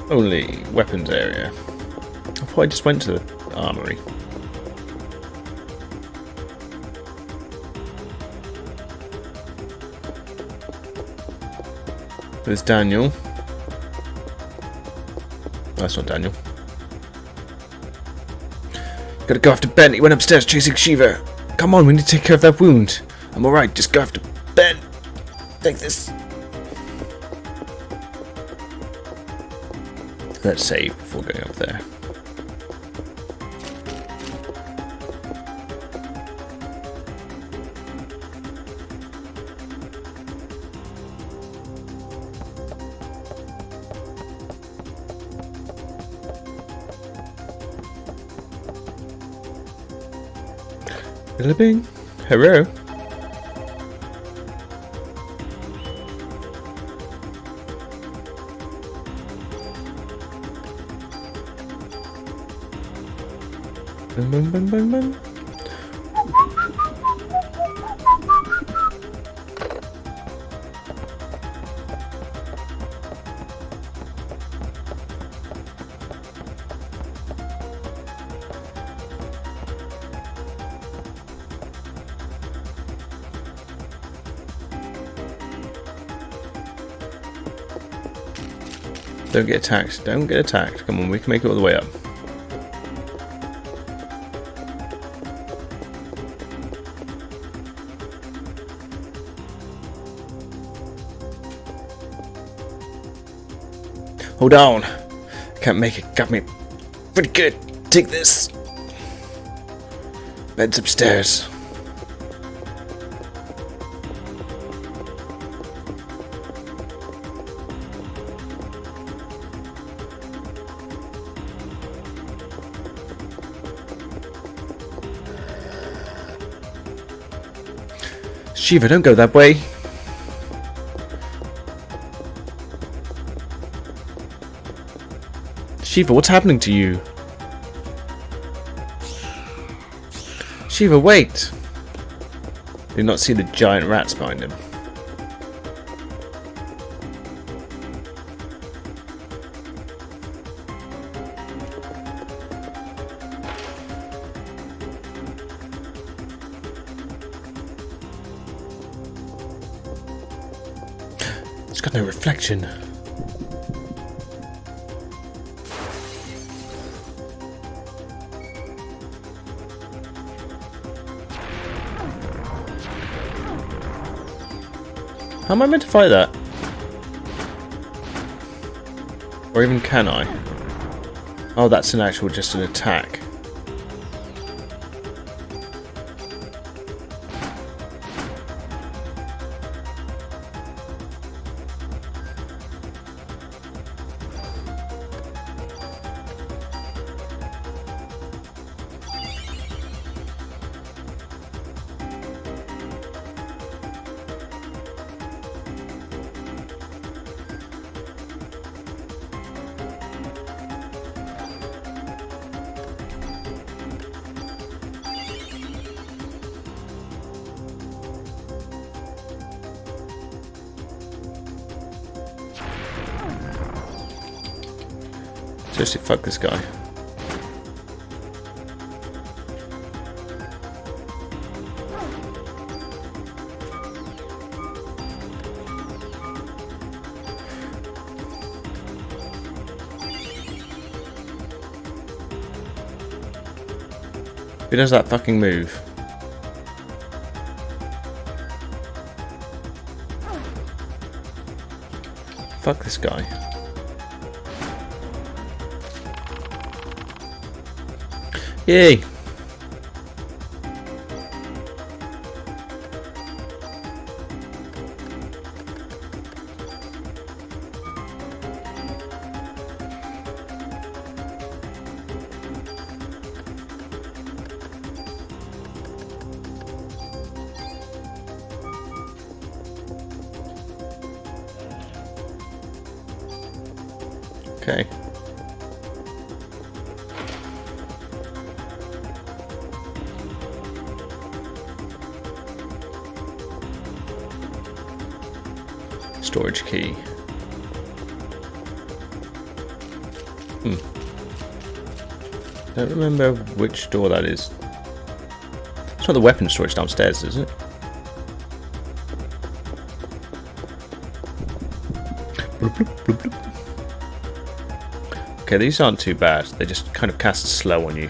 [SPEAKER 1] Only weapons area. I thought I just went to the armory. There's Daniel. Oh, that's not Daniel. Gotta go after Ben. He went upstairs chasing Shiva. Come on, we need to take care of that wound. I'm alright, just go after Ben. Take this. Let's save before going up there. Living. Hello. Bang, bang, bang, bang, bang. Don't get attacked. Don't get attacked. Come on, we can make it all the way up. Hold on. Can't make it. Got me pretty good. Take this. Bed's upstairs. Shiva, don't go that way. Shiva, what's happening to you? Shiva, wait! Did you not see the giant rats behind him? It's got no reflection. How am I meant to fight that? Or even can I? Oh, that's an actual, just an attack. Seriously, fuck this guy. Who does that fucking move? Fuck this guy. Yay! Okay. Storage key. Don't remember which door that is. It's not the weapon storage downstairs, is it? Bloop, bloop, bloop, bloop. Okay, these aren't too bad. They just kind of cast slow on you.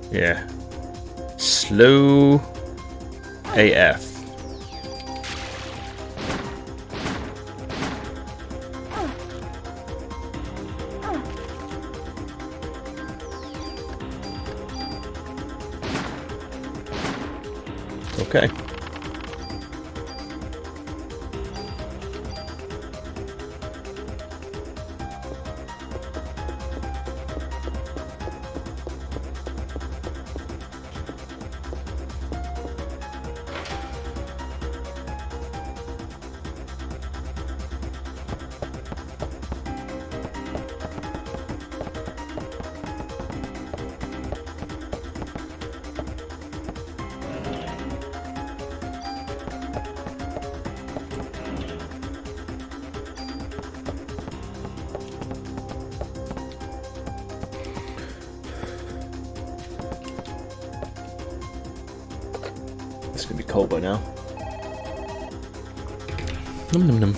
[SPEAKER 1] Yeah. Slow AF. Okay. It's gonna be cold by now. Num num num.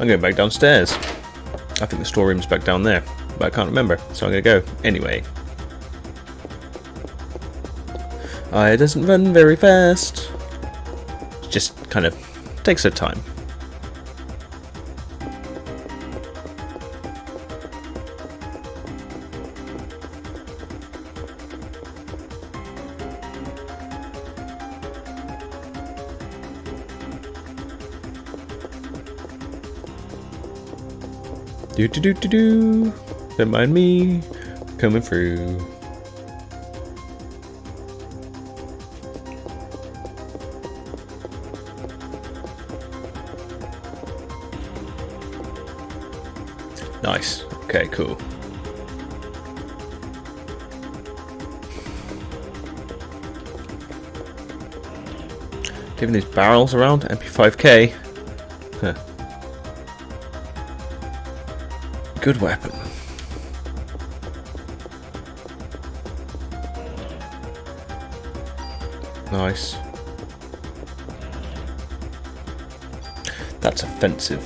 [SPEAKER 1] I'm going back downstairs. I think the storeroom's back down there, but I can't remember, so I'm going to go anyway. It doesn't run very fast. It just kind of takes their time. Do do do do do. Don't mind me coming through. Nice. Okay, cool. Giving these barrels around, MP5K. Huh. good weapon. Nice. That's offensive.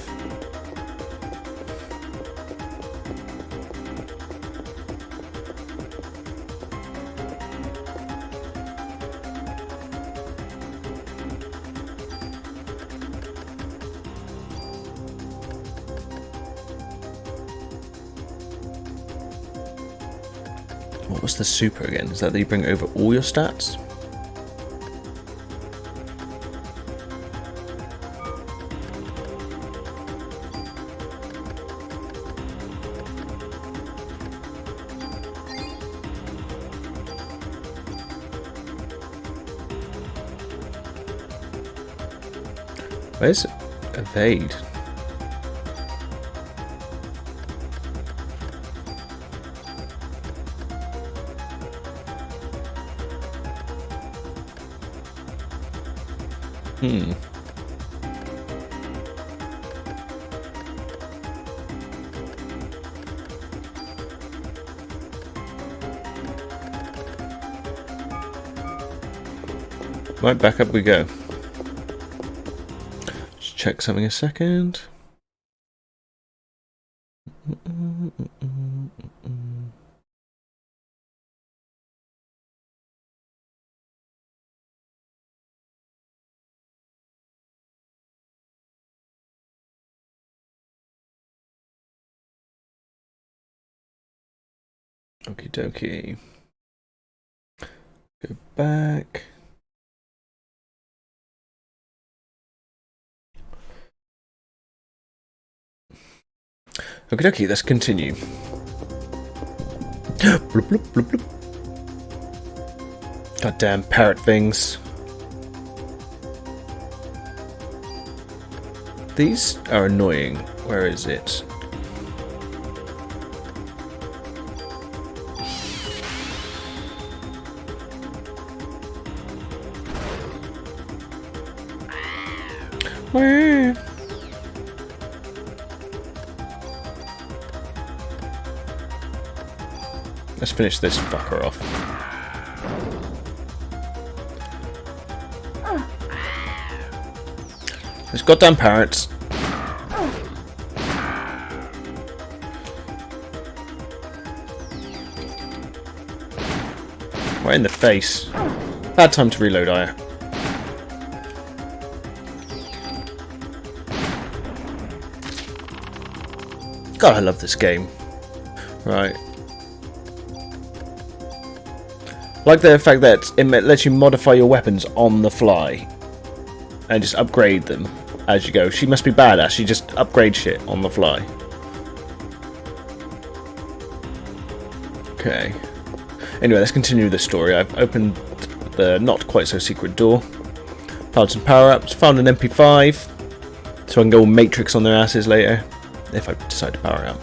[SPEAKER 1] What was the super again? Is that you bring over all your stats? Where's evade? Right, back up we go. Just check something a second. Okie dokie. Go back. Okie dokie, let's continue. Bloop, bloop, bloop, bloop. Goddamn parrot things. These are annoying. Where is it? Where? Let's finish this fucker off. Those goddamn parrots. Right in the face. Bad time to reload, Aya. God, I love this game. Right. Like the fact that it lets you modify your weapons on the fly. And just upgrade them as you go. She must be badass. She just upgrades shit on the fly. Okay. Anyway, let's continue the story. I've opened the not quite so secret door. Found some power-ups. Found an MP5. So I can go Matrix on their asses later. If I decide to power up.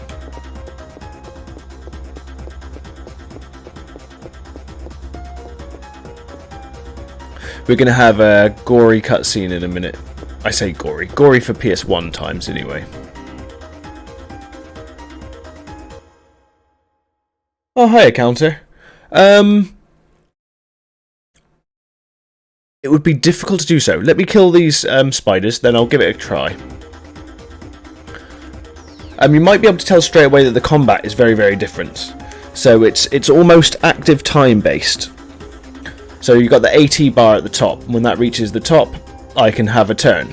[SPEAKER 1] We're going to have a gory cutscene in a minute. I say gory. Gory for PS1 times, anyway. Oh, hiya, counter. It would be difficult to do so. Let me kill these spiders, then I'll give it a try. You might be able to tell straight away that the combat is very, very different. So it's almost active time based. So you've got the AT bar at the top. When that reaches the top, I can have a turn.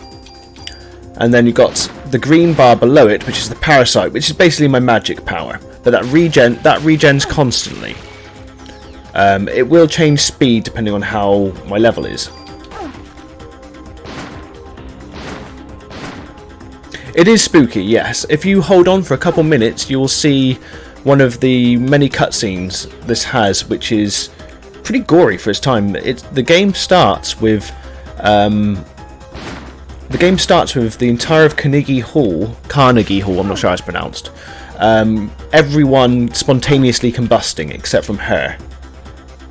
[SPEAKER 1] And then you've got the green bar below it, which is the Parasite, which is basically my magic power. But that regens constantly. It will change speed depending on how my level is. It is spooky, yes. If you hold on for a couple minutes, you will see one of the many cutscenes this has, which is pretty gory for its time. The game starts with the entire of Carnegie Hall, I'm not sure how it's pronounced. Everyone spontaneously combusting except from her,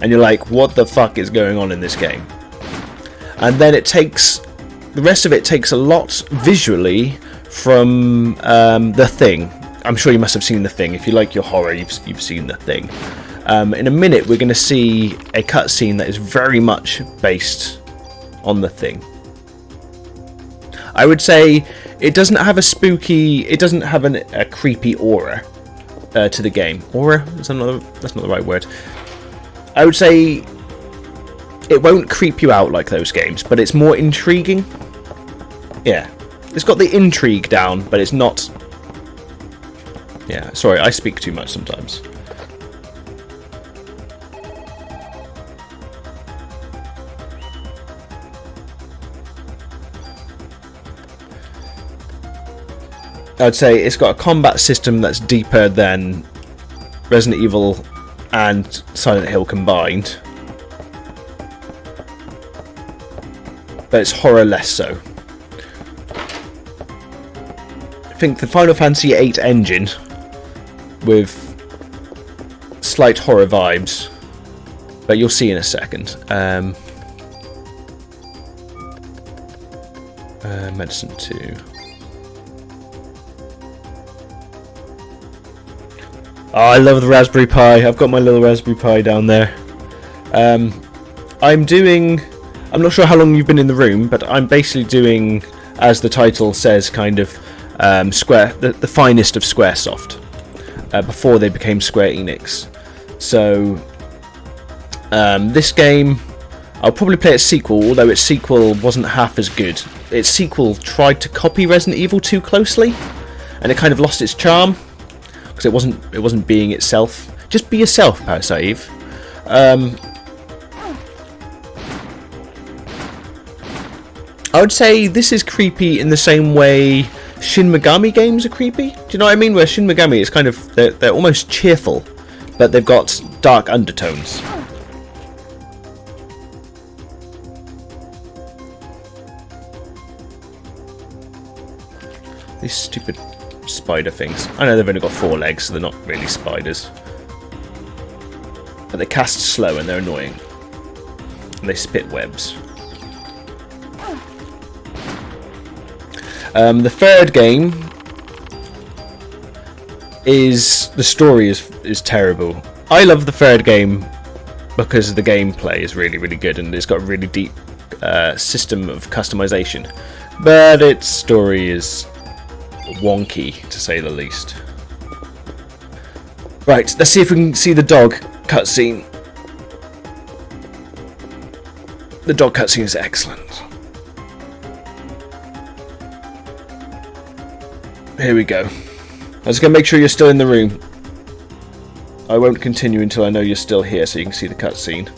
[SPEAKER 1] and you're like, what the fuck is going on in this game? And then the rest of it takes a lot visually from The Thing. I'm sure you must have seen The Thing. If you like your horror, you've seen The Thing. In a minute, we're going to see a cutscene that is very much based on The Thing. I would say it doesn't have a spooky, it doesn't have a creepy aura to the game. Aura? That's not the right word. I would say it won't creep you out like those games, but it's more intriguing. Yeah. It's got the intrigue down, but it's not... Yeah, sorry, I speak too much sometimes. I'd say it's got a combat system that's deeper than Resident Evil and Silent Hill combined. But it's horror less so. I think the Final Fantasy VIII engine with slight horror vibes, but you'll see in a second. Medicine 2. Oh, I love the Raspberry Pi. I've got my little Raspberry Pi down there. I'm not sure how long you've been in the room, but I'm basically doing, as the title says, kind of the finest of Squaresoft before they became Square Enix. So this game, I'll probably play its sequel, although its sequel wasn't half as good. Its sequel tried to copy Resident Evil too closely, and it kind of lost its charm because it wasn't being itself. Just be yourself, Parasite. I would say this is creepy in the same way Shin Megami games are creepy. Do you know what I mean? Where Shin Megami is kind of... They're almost cheerful, but they've got dark undertones. These stupid spider things. I know they've only got 4 legs, so they're not really spiders. But they cast slow and they're annoying. And they spit webs. The third game is... The story is terrible. I love the third game because the gameplay is really, really good and it's got a really deep system of customization. But its story is wonky, to say the least. Right, let's see if we can see the dog cutscene. The dog cutscene is excellent. Here we go. I'm just going to make sure you're still in the room. I won't continue until I know you're still here so you can see the cutscene.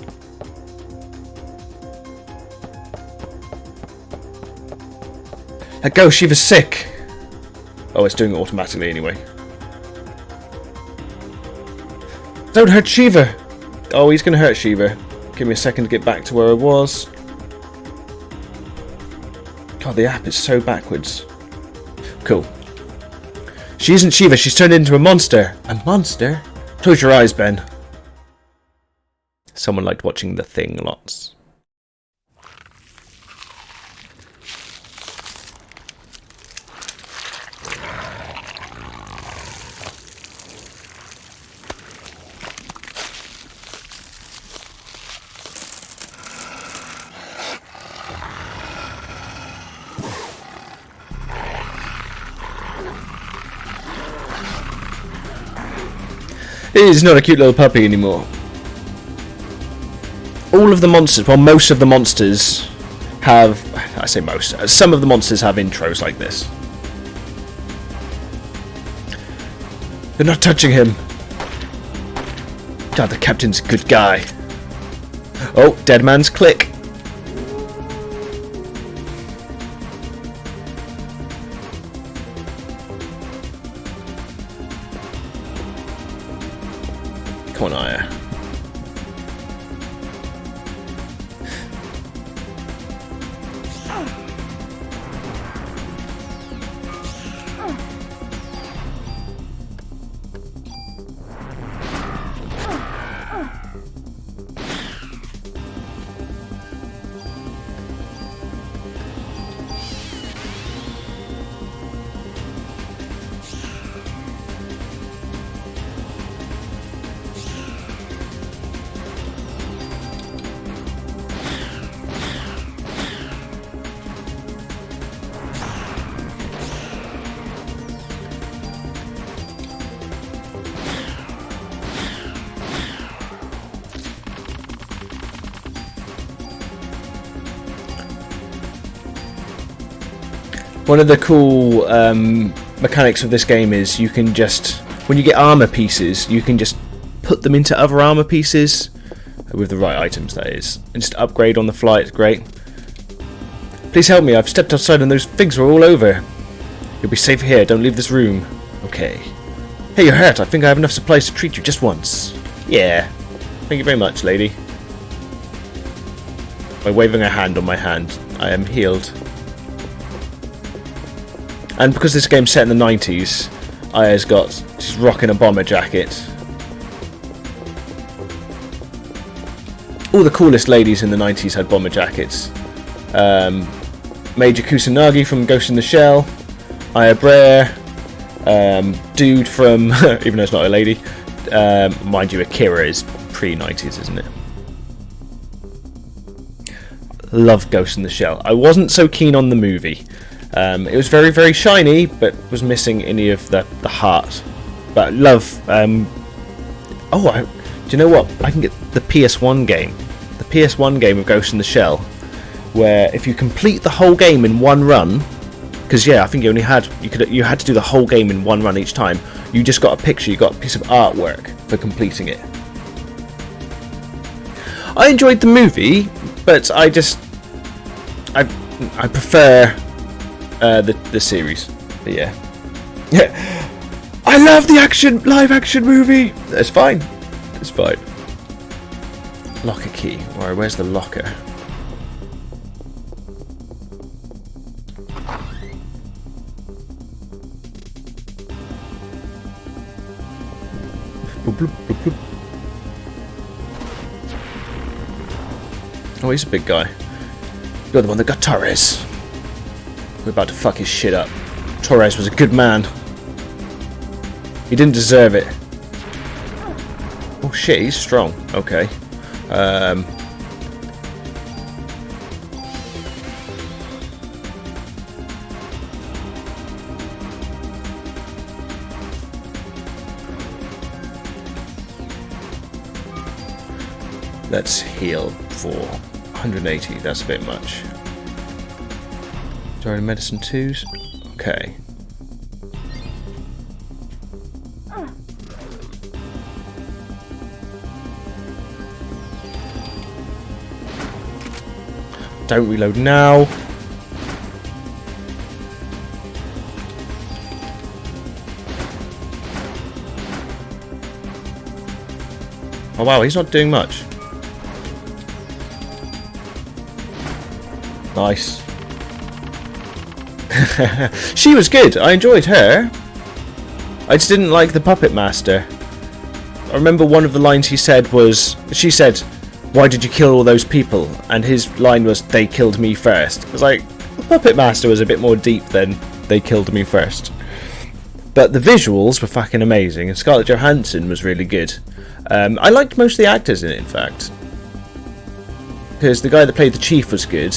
[SPEAKER 1] Let go, Shiva's sick! Oh, it's doing it automatically anyway. Don't hurt Shiva! Oh, he's going to hurt Shiva. Give me a second to get back to where I was. God, the app is so backwards. Cool. She isn't Shiva, she's turned into a monster. A monster? Close your eyes, Ben. Someone liked watching The Thing lots. He's not a cute little puppy anymore. All of the monsters, well, most of the monsters have, I say most, some of the monsters have intros like this. They're not touching him. God, the captain's a good guy. Oh, dead man's click. Come on, Aya. One of the cool mechanics of this game is you can just, when you get armor pieces, you can just put them into other armor pieces with the right items, that is, and just upgrade on the fly. It's great. Please help me, I've stepped outside and those things are all over. You'll be safe here, don't leave this room. Okay. Hey, you're hurt. I think I have enough supplies to treat you just once. Yeah. Thank you very much, lady. By waving a hand on my hand, I am healed. And because this game's set in the 90s, Aya's got, she's rocking a bomber jacket. All the coolest ladies in the 90s had bomber jackets. Major Kusanagi from Ghost in the Shell, Aya Brea, dude from, even though it's not a lady, mind you, Akira is pre-90s, isn't it? Love Ghost in the Shell. I wasn't so keen on the movie. It was very, very shiny, but was missing any of the heart. But love. Do you know what? I can get the PS1 game. The PS1 game of Ghost in the Shell, where if you complete the whole game in one run, because yeah, I think you had to do the whole game in one run each time. You just got a picture, you got a piece of artwork for completing it. I enjoyed the movie, but I prefer the series. But yeah, I love the live action movie. It's fine. It's fine. Locker key. Alright, where's the locker? Oh, he's a big guy. You're the one that got Torres. We're about to fuck his shit up. Torres was a good man. He didn't deserve it. Oh shit, he's strong. Okay. Let's heal for 180. That's a bit much. Sorry, medicine 2s. Okay. Don't reload now. Oh wow, he's not doing much. Nice. She was good. I enjoyed her. I just didn't like the puppet master. I remember one of the lines he said was, she said, "Why did you kill all those people?" And his line was, "They killed me first." I was like, the puppet master was a bit more deep than "they killed me first." But the visuals were fucking amazing, and Scarlett Johansson was really good. I liked most of the actors in it, in fact. Because the guy that played the chief was good.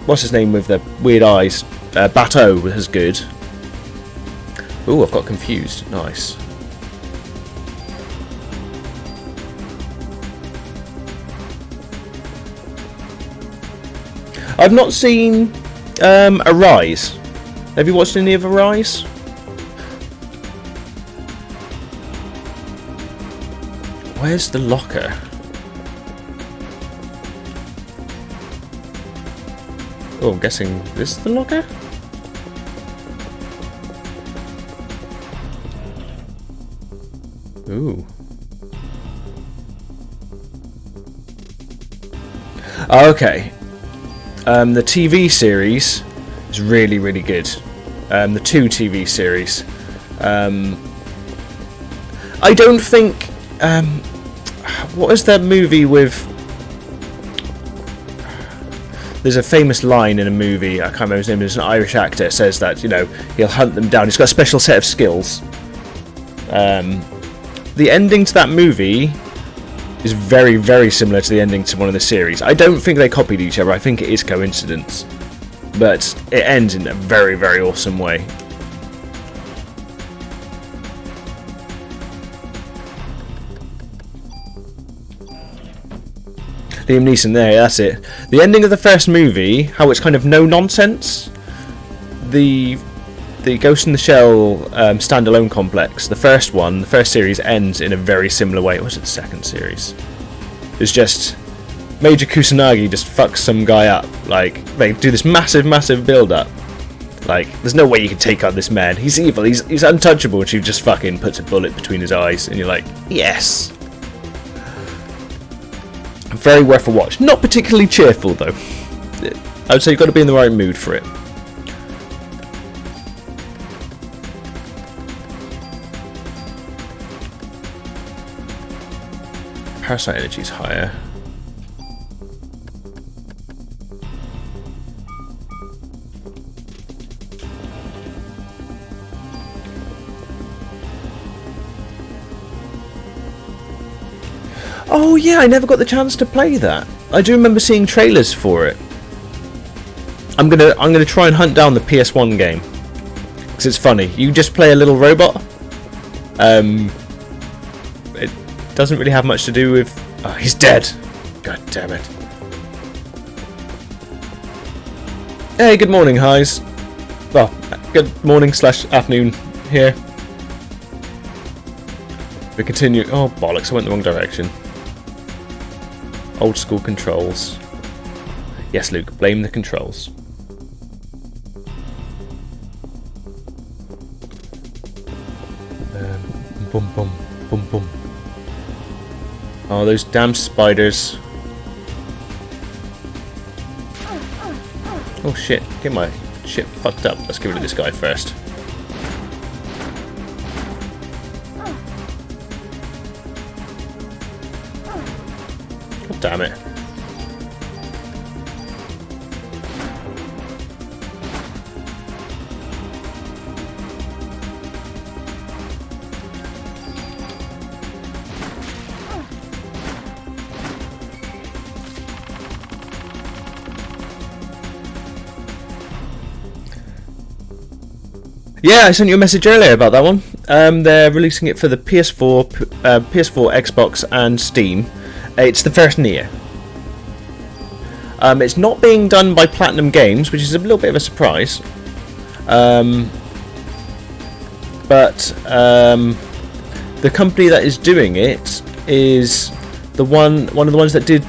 [SPEAKER 1] What's his name with the weird eyes? Bateau was good. Ooh, I've got confused. Nice. I've not seen Arise. Have you watched any of Arise? Where's the locker? Oh, I'm guessing this is the locker? Ooh. Okay. The TV series is really, really good. The 2 TV series. I don't think... what is that movie with... There's a famous line in a movie, I can't remember his name, there's an Irish actor, says that, you know, he'll hunt them down. He's got a special set of skills. The ending to that movie is very, very similar to the ending to one of the series. I don't think they copied each other, I think it is coincidence. But it ends in a very, very awesome way. Liam Neeson there, that's it. The ending of the first movie, how it's kind of no nonsense. the Ghost in the Shell standalone complex, the first series ends in a very similar way. Or was it the second series? It's just Major Kusanagi just fucks some guy up. Like, they do this massive build up. Like, there's no way you can take on this man. He's evil. He's untouchable. And she just fucking puts a bullet between his eyes, and you're like, yes. Very worth a watch. Not particularly cheerful though. I would say you've got to be in the right mood for it. Parasite energy is higher. Oh yeah, I never got the chance to play that. I do remember seeing trailers for it. I'm gonna try and hunt down the PS1 game because it's funny. You just play a little robot. It doesn't really have much to do with. Oh, he's dead. God damn it. Hey, good morning, Highs. Well, good morning / afternoon here. We continue. Oh bollocks! I went the wrong direction. Old school controls. Yes, Luke, blame the controls. Boom, boom, boom, boom. Oh, those damn spiders. Oh shit, get my shit fucked up. Let's get rid of this guy first. God damn it. Yeah, I sent you a message earlier about that one. They're releasing it for the PS4, Xbox, and Steam. It's the first Nier. It's not being done by Platinum Games, which is a little bit of a surprise. But the company that is doing it is one of the ones that did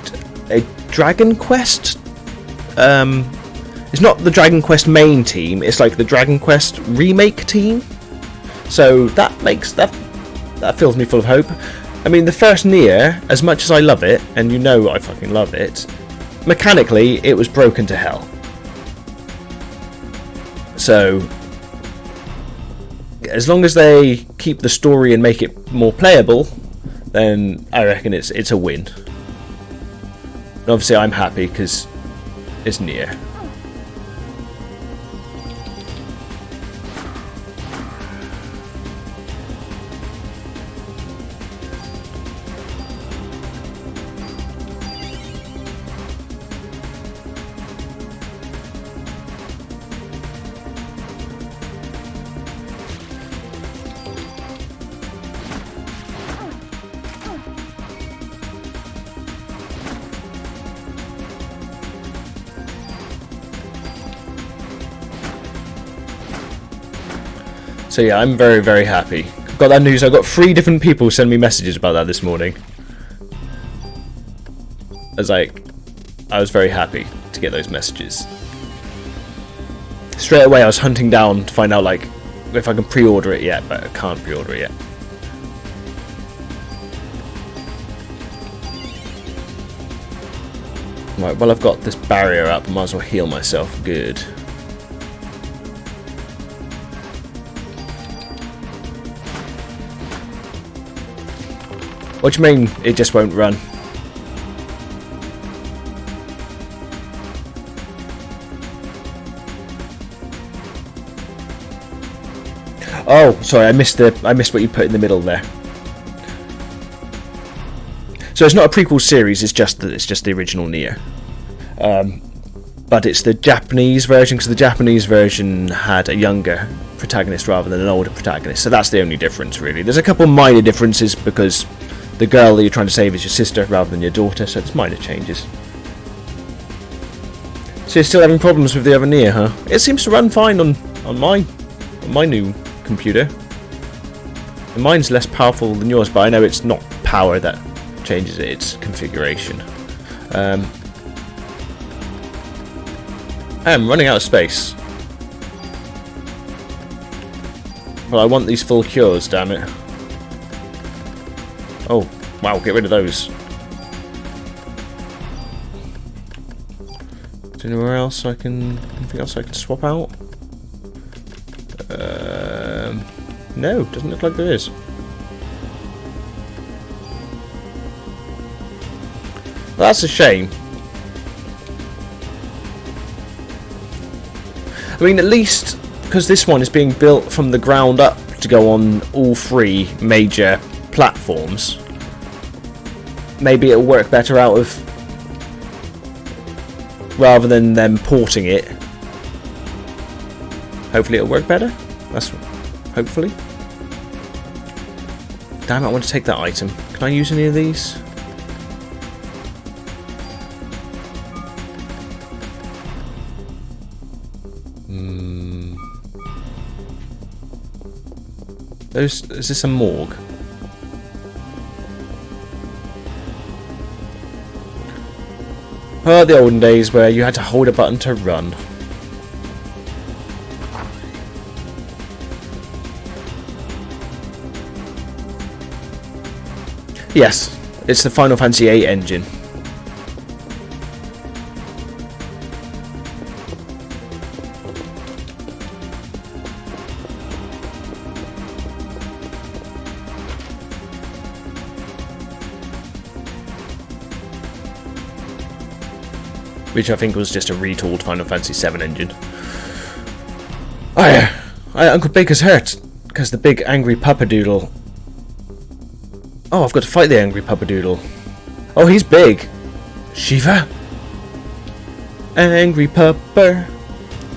[SPEAKER 1] a Dragon Quest. It's not the Dragon Quest main team, it's like the Dragon Quest remake team. So that fills me full of hope. I mean, the first Nier, as much as I love it, and you know I fucking love it, mechanically it was broken to hell. So as long as they keep the story and make it more playable, then I reckon it's a win. And obviously I'm happy because it's Nier. So yeah, I'm very, very happy. Got that news. I got 3 different people send me messages about that this morning. I was very happy to get those messages. Straight away I was hunting down to find out like if I can pre-order it yet, but I can't pre-order it yet. Right, well I've got this barrier up, I might as well heal myself. Good. What do you mean it just won't run? Oh, sorry, I missed what you put in the middle there. So it's not a prequel series, it's just the original Nier. But it's the Japanese version, because the Japanese version had a younger protagonist rather than an older protagonist. So that's the only difference, really. There's a couple minor differences because the girl that you're trying to save is your sister rather than your daughter, so it's minor changes. So you're still having problems with the other Nier, huh? It seems to run fine on my new computer. And mine's less powerful than yours, but I know it's not power that changes it, it's configuration. I am running out of space. Well, I want these full cures, damn it. Oh, wow, get rid of those. Is there anywhere else anything else I can swap out? No, doesn't look like there is. Well, that's a shame. I mean, at least, because this one is being built from the ground up to go on all 3 major platforms, maybe it'll work better out of, rather than them porting it. Hopefully it'll work better. That's hopefully. Damn it, I want to take that item. Can I use any of these? Is this a morgue? Oh, the olden days where you had to hold a button to run. Yes, it's the Final Fantasy VIII engine. Which I think was just a retooled Final Fantasy VII engine. Oh yeah, Uncle Baker's hurt because the big angry Puppadoodle. Oh, I've got to fight the angry Puppadoodle. Oh, he's big. Shiva. Angry Pupper.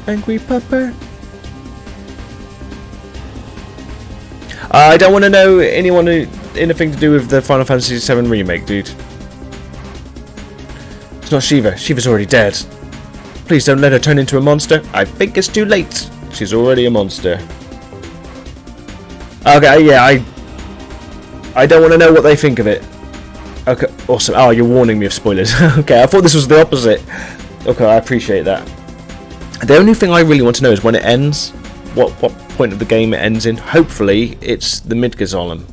[SPEAKER 1] Angry Pupper. I don't want to know anything to do with the Final Fantasy VII remake, dude. It's not Shiva. Shiva's already dead. Please don't let her turn into a monster. I think it's too late. She's already a monster. Okay, yeah, I don't want to know what they think of it. Okay, awesome. Oh, you're warning me of spoilers. Okay, I thought this was the opposite. Okay, I appreciate that. The only thing I really want to know is when it ends. What point of the game it ends in. Hopefully, it's the Midgazolem.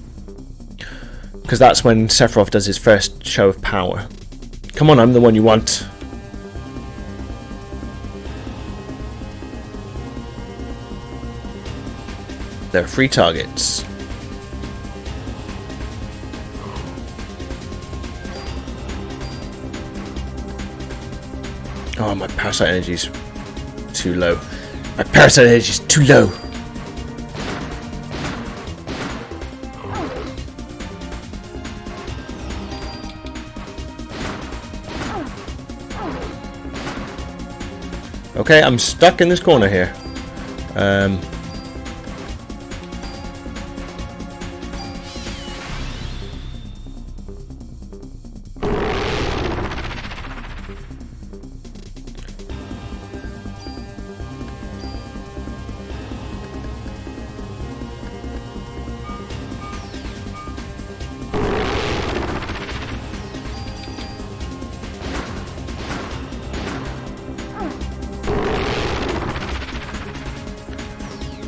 [SPEAKER 1] Because that's when Sephiroth does his first show of power. Come on, I'm the one you want. There are 3 targets. Oh, my parasite energy's too low. My parasite energy's too low. Okay, I'm stuck in this corner here.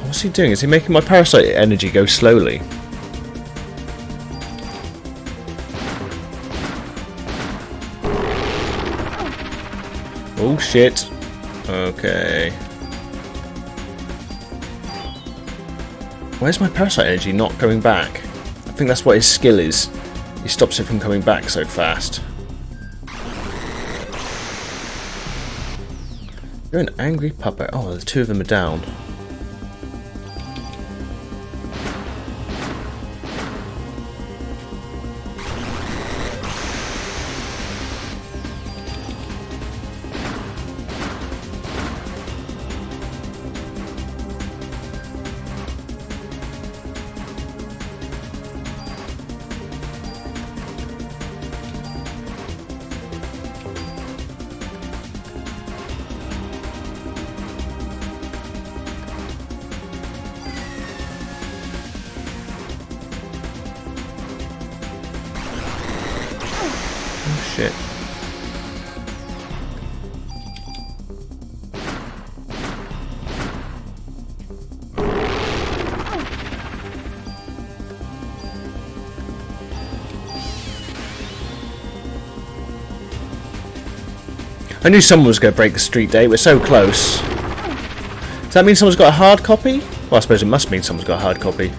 [SPEAKER 1] What's he doing? Is he making my parasite energy go slowly? Oh shit. Okay. Where's my parasite energy not coming back? I think that's what his skill is. He stops it from coming back so fast. You're an angry puppet. Oh, the 2 of them are down. shit. I knew someone was going to break the street date. We're so close. Does that mean someone's got a hard copy? Well, I suppose it must mean someone's got a hard copy.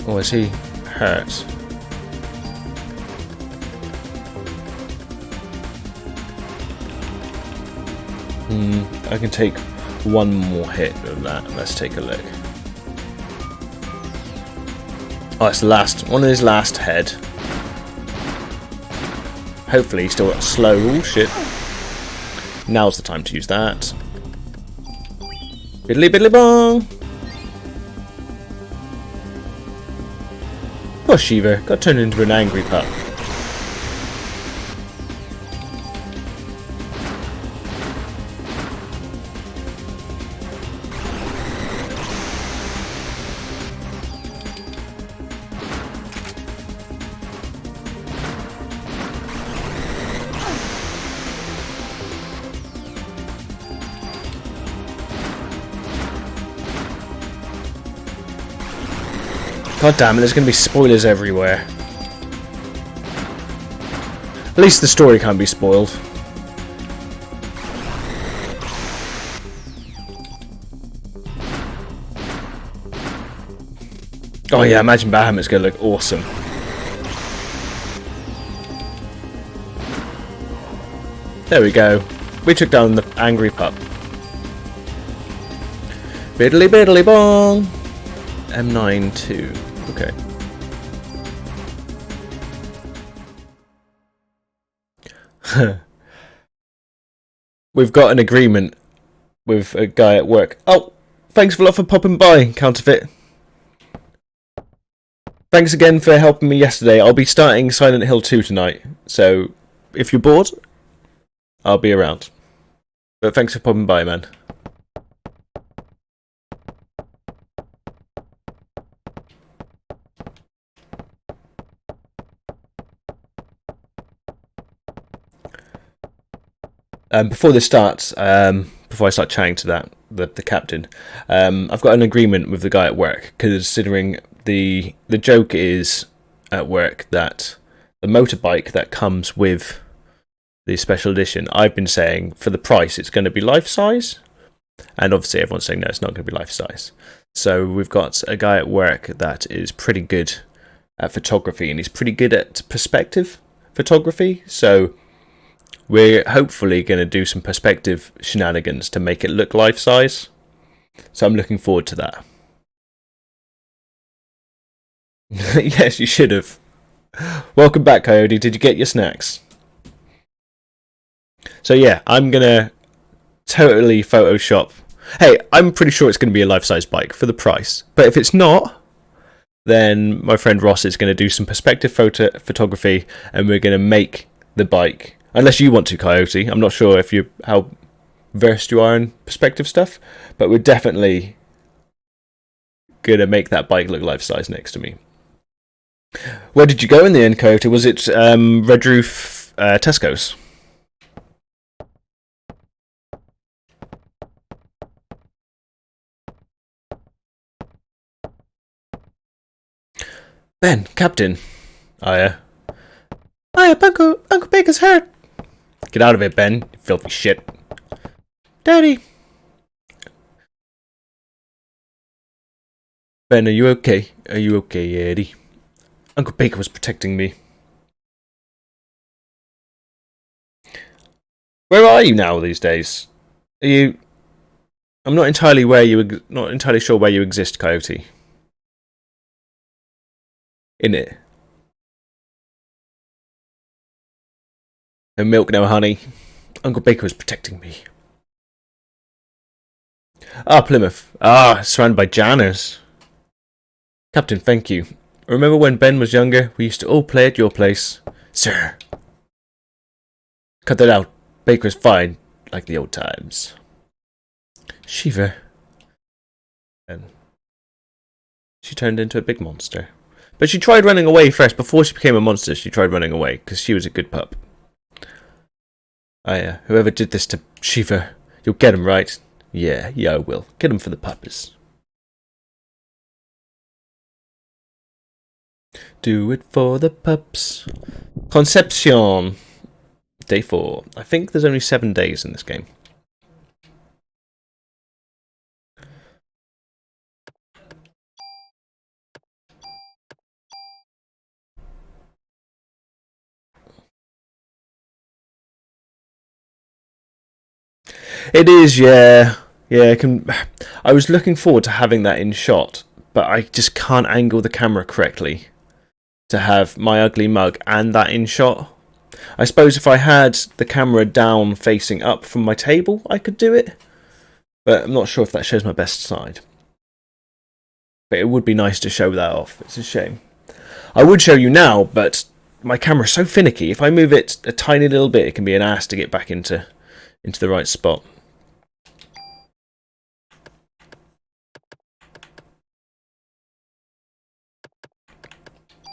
[SPEAKER 1] Or is he hurt? I can take one more hit of that. Let's take a look. Oh, it's the last one of his last head. Hopefully he's still slow. Oh shit. Now's the time to use that. Biddly biddly bong! Poor Shiva, got turned into an angry pup. God damn it, there's going to be spoilers everywhere. At least the story can't be spoiled. Oh yeah, imagine Bahamut's going to look awesome. There we go. We took down the angry pup. Biddly biddly bong! M9 2. Okay. We've got an agreement with a guy at work. Oh, thanks a lot for popping by, Counterfeit. Thanks again for helping me yesterday. I'll be starting Silent Hill 2 tonight, so if you're bored, I'll be around. But thanks for popping by, man. Before this starts, before I start chatting to the captain, I've got an agreement with the guy at work, considering the joke is at work that the motorbike that comes with the special edition, I've been saying for the price it's going to be life size, and obviously everyone's saying no, it's not going to be life size. So we've got a guy at work that is pretty good at photography, and he's pretty good at perspective photography, so we're hopefully going to do some perspective shenanigans to make it look life-size. So I'm looking forward to that. Yes, you should have. Welcome back, Coyote. Did you get your snacks? So yeah, I'm going to totally Photoshop. Hey, I'm pretty sure it's going to be a life-size bike for the price. But if it's not, then my friend Ross is going to do some perspective photography, and we're going to make the bike. Unless you want to, Coyote. I'm not sure if how versed you are in perspective stuff, but we're definitely going to make that bike look life-size next to me. Where did you go in the end, Coyote? Was it Red Roof Tesco's? Ben, Captain. Hiya. Hiya, Uncle Baker's hurt. Get out of it, Ben, you filthy shit. Daddy. Ben, are you okay? Are you okay, Eddie? Uncle Baker was protecting me. Where are you now these days? Are you? I'm not entirely sure where you exist, Coyote. In it. No milk, no honey. Uncle Baker was protecting me. Ah, Plymouth. Ah, surrounded by Janners. Captain, thank you. Remember when Ben was younger, we used to all play at your place? Sir. Cut that out. Baker's fine, like the old times. Shiva. And she turned into a big monster. But she tried running away first. Before she became a monster, she tried running away, because she was a good pup. Oh yeah, whoever did this to Shiva, you'll get him, right? Yeah, I will. Get him for the puppies. Do it for the pups. Concepcion. Day 4. I think there's only 7 days in this game. It is, yeah. Yeah, I was looking forward to having that in shot, but I just can't angle the camera correctly to have my ugly mug and that in shot. I suppose if I had the camera down facing up from my table, I could do it. But I'm not sure if that shows my best side. But it would be nice to show that off. It's a shame. I would show you now, but my camera's so finicky. If I move it a tiny little bit, it can be an ass to get back into the right spot.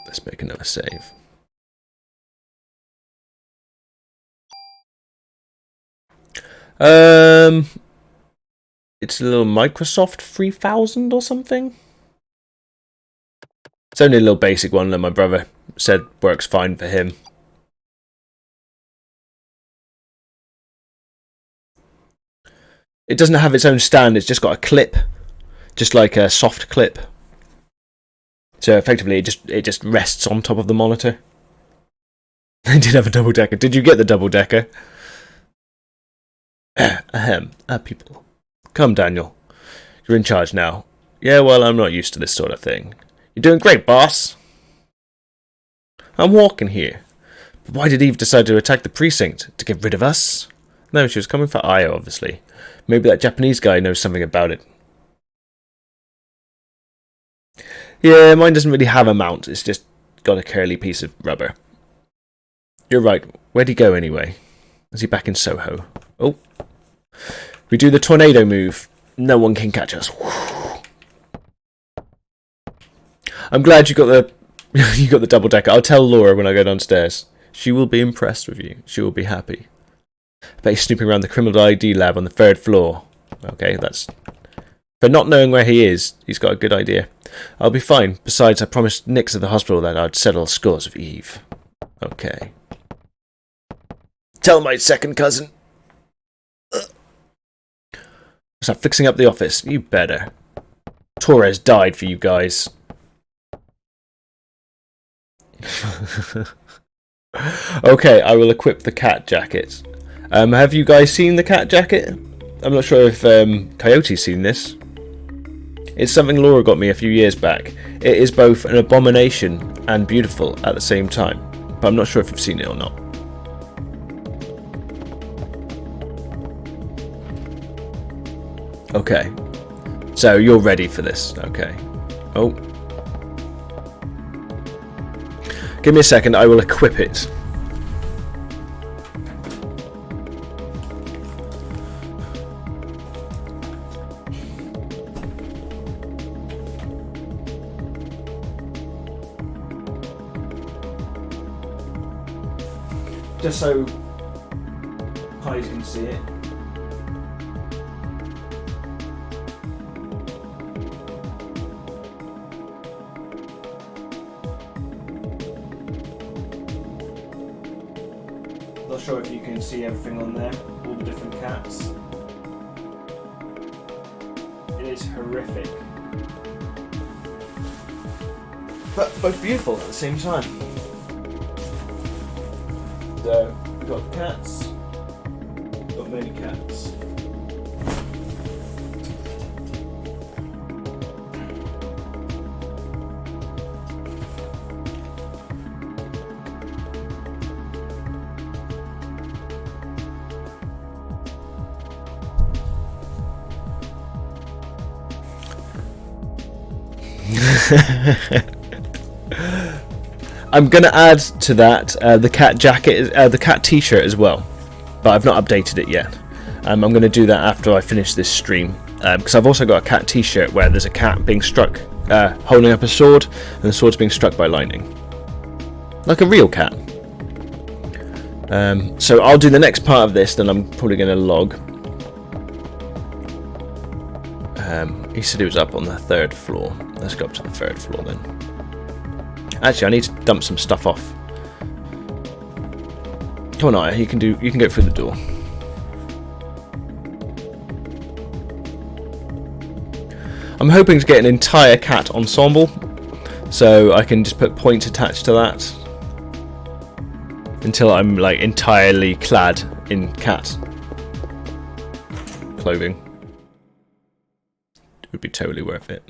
[SPEAKER 1] Let's make another save. It's a little Microsoft 3000 or something. It's only a little basic one that my brother said works fine for him. It doesn't have its own stand, it's just got a clip. Just like a soft clip. So effectively it just rests on top of the monitor. I did have a double decker. Did you get the double decker? People. Come, Daniel. You're in charge now. Yeah, well, I'm not used to this sort of thing. You're doing great, boss. I'm walking here. But why did Eve decide to attack the precinct? To get rid of us? No, she was coming for Io, obviously. Maybe that Japanese guy knows something about it. Yeah, mine doesn't really have a mount. It's just got a curly piece of rubber. You're right. Where'd he go anyway? Is he back in Soho? Oh. We do the tornado move. No one can catch us. I'm glad you got the double decker. I'll tell Laura when I go downstairs. She will be impressed with you. She will be happy. I bet he's snooping around the criminal ID lab on the 3rd floor. Okay, that's... For not knowing where he is, he's got a good idea. I'll be fine. Besides, I promised Nix at the hospital that I'd settle scores with Eve. Okay. Tell my second cousin. Start fixing up the office. You better. Torres died for you guys. Okay, I will equip the cat jacket. Have you guys seen the cat jacket? I'm not sure if Coyote's seen this. It's something Laura got me a few years back. It is both an abomination and beautiful at the same time. But I'm not sure if you've seen it or not. Okay. So you're ready for this. Okay. Oh. Give me a second, I will equip it. Just so guys can see it. Not sure if you can see everything on there, all the different cats. It is horrific. But both beautiful at the same time. So, we've got cats. We've got many cats. I'm gonna add to that the cat jacket, the cat t-shirt as well, but I've not updated it yet. I'm gonna do that after I finish this stream, because I've also got a cat t-shirt where there's a cat being struck holding up a sword, and the sword's being struck by lightning. Like a real cat. So I'll do the next part of this, then I'm probably going to log. He said he was up on the 3rd floor. Let's go up to the 3rd floor then. Actually, I need to dump some stuff off. Come on, Aya, you can go through the door. I'm hoping to get an entire cat ensemble, so I can just put points attached to that until I'm like entirely clad in cat clothing. It would be totally worth it.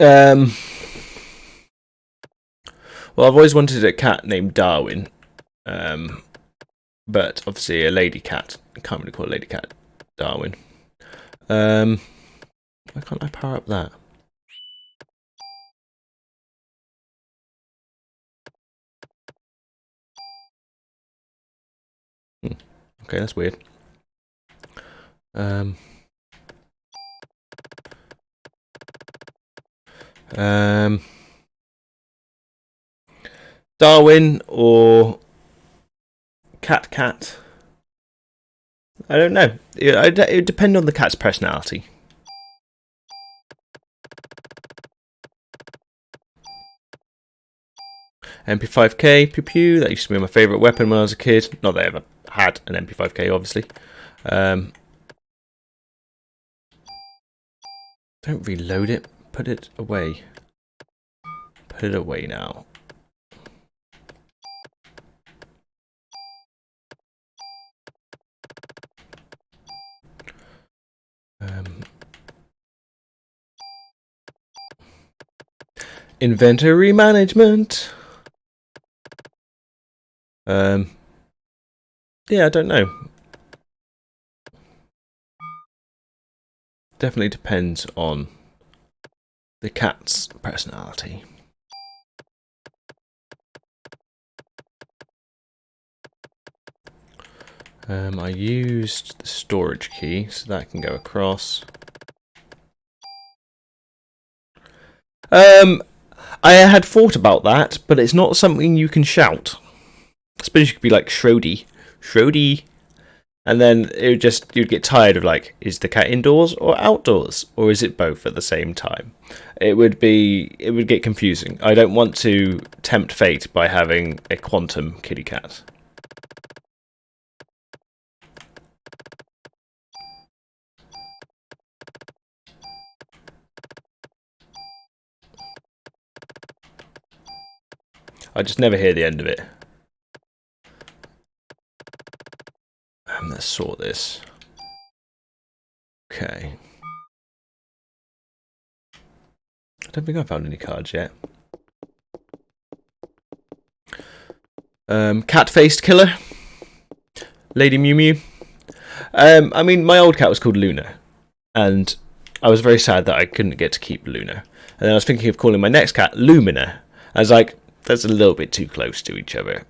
[SPEAKER 1] Well, I've always wanted a cat named Darwin, but obviously a lady cat. I can't really call a lady cat Darwin. Why can't I power up that? Okay, that's weird. Darwin or cat? I don't know. It would depend on the cat's personality. MP5K, pew pew. That used to be my favourite weapon when I was a kid. Not that I ever had an MP5K, obviously. Don't reload it. Put it away. Put it away now. Inventory management. Yeah, I don't know. Definitely depends on the cat's personality. I used the storage key, so that can go across. I had thought about that, but it's not something you can shout. I suppose you could be like Shrody, and then you'd get tired of like, is the cat indoors or outdoors, or is it both at the same time? It would get confusing. I don't want to tempt fate by having a quantum kitty cat. I just never hear the end of it. Let's sort this. Okay. I don't think I found any cards yet. Cat-faced killer. Lady Mew Mew. I mean, my old cat was called Luna, and I was very sad that I couldn't get to keep Luna. And then I was thinking of calling my next cat Lumina. I was like, that's a little bit too close to each other.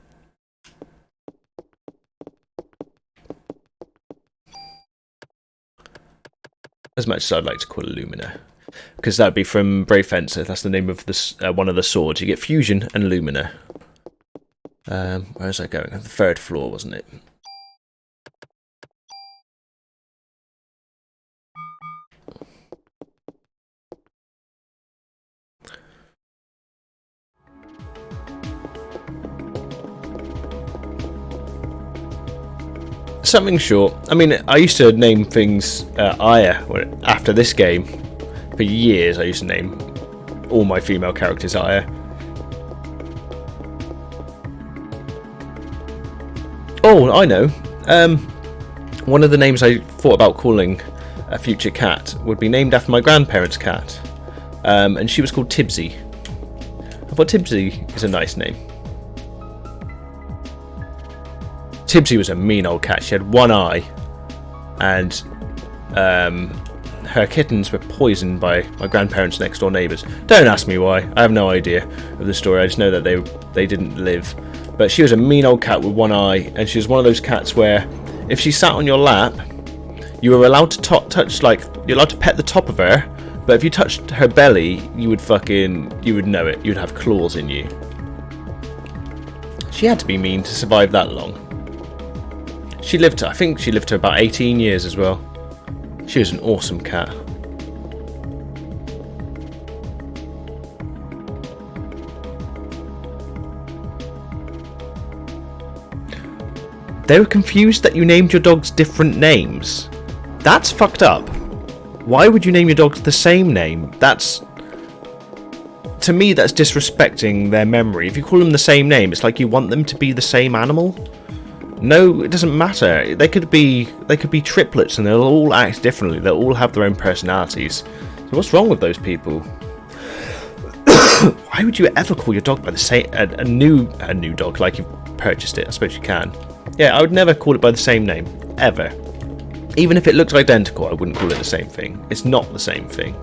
[SPEAKER 1] As much as I'd like to call it Lumina, because that'd be from Brave Fencer. That's the name of this one of the swords. You get Fusion and Lumina. Where was I going? The 3rd floor, wasn't it? Something short. I mean, I used to name things Aya after this game. For years, I used to name all my female characters Aya. Oh, I know. One of the names I thought about calling a future cat would be named after my grandparents' cat. And she was called Tibsy. I thought Tibsy is a nice name. Tibsy was a mean old cat. She had one eye, and her kittens were poisoned by my grandparents' next door neighbours. Don't ask me why. I have no idea of the story. I just know that they didn't live. But she was a mean old cat with one eye, and she was one of those cats where if she sat on your lap, you were allowed to touch, like, you're allowed to pet the top of her, but if you touched her belly, you would know it. You'd have claws in you. She had to be mean to survive that long. I think she lived to about 18 years as well. She was an awesome cat. They were confused that you named your dogs different names. That's fucked up. Why would you name your dogs the same name? To me, that's disrespecting their memory. If you call them the same name, it's like you want them to be the same animal. No, it doesn't matter. They could be triplets, and they'll all act differently. They'll all have their own personalities. So what's wrong with those people? Why would you ever call your dog by the same a new dog like you've purchased it? I suppose you can. Yeah, I would never call it by the same name ever. Even if it looked identical, I wouldn't call it the same thing. It's not the same thing.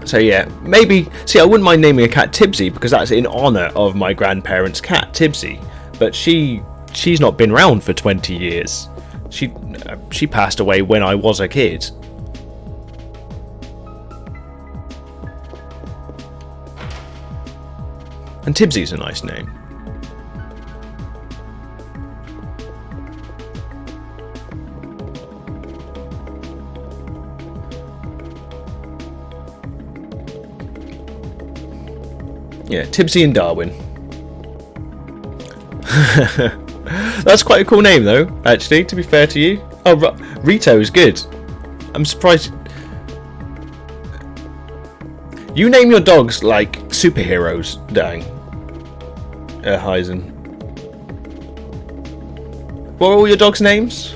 [SPEAKER 1] So yeah, maybe... See, I wouldn't mind naming a cat Tibsy, because that's in honour of my grandparents' cat, Tibsy. But she's not been around for 20 years. She passed away when I was a kid. And Tibsy's a nice name. Yeah, Tibsy and Darwin. That's quite a cool name, though, actually, to be fair to you. Oh, Rito is good. I'm surprised. You name your dogs like superheroes, dang. Heisen. What are all your dogs' names?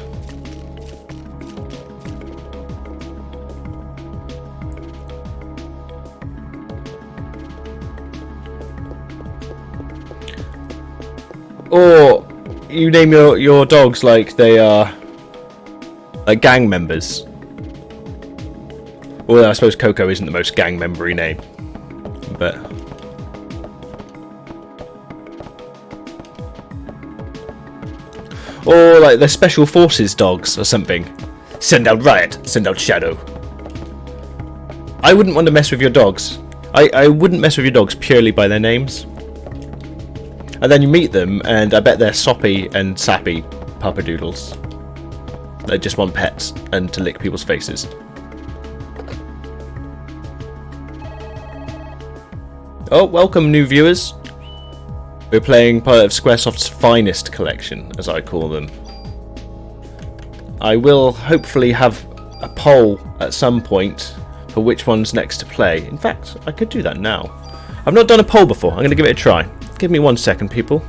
[SPEAKER 1] Or you name your dogs like they are like gang members. Well, I suppose Coco isn't the most gang membery name, but or like the Special Forces dogs or something. Send out Riot, send out Shadow. I wouldn't want to mess with your dogs. I wouldn't mess with your dogs purely by their names. And then you meet them, and I bet they're soppy and sappy puppadoodles. They just want pets and to lick people's faces. Oh, welcome new viewers. We're playing part of Squaresofts' finest collection, as I call them. I will hopefully have a poll at some point for which one's next to play. In fact, I could do that now. I've not done a poll before. I'm going to give it a try. Give me 1 second, people.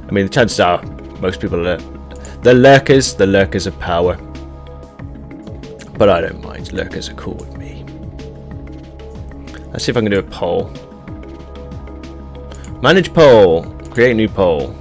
[SPEAKER 1] I mean, the chances are most people are the lurkers of power. But I don't mind. Lurkers are cool with me. Let's see if I can do a poll. Manage poll. Create new poll.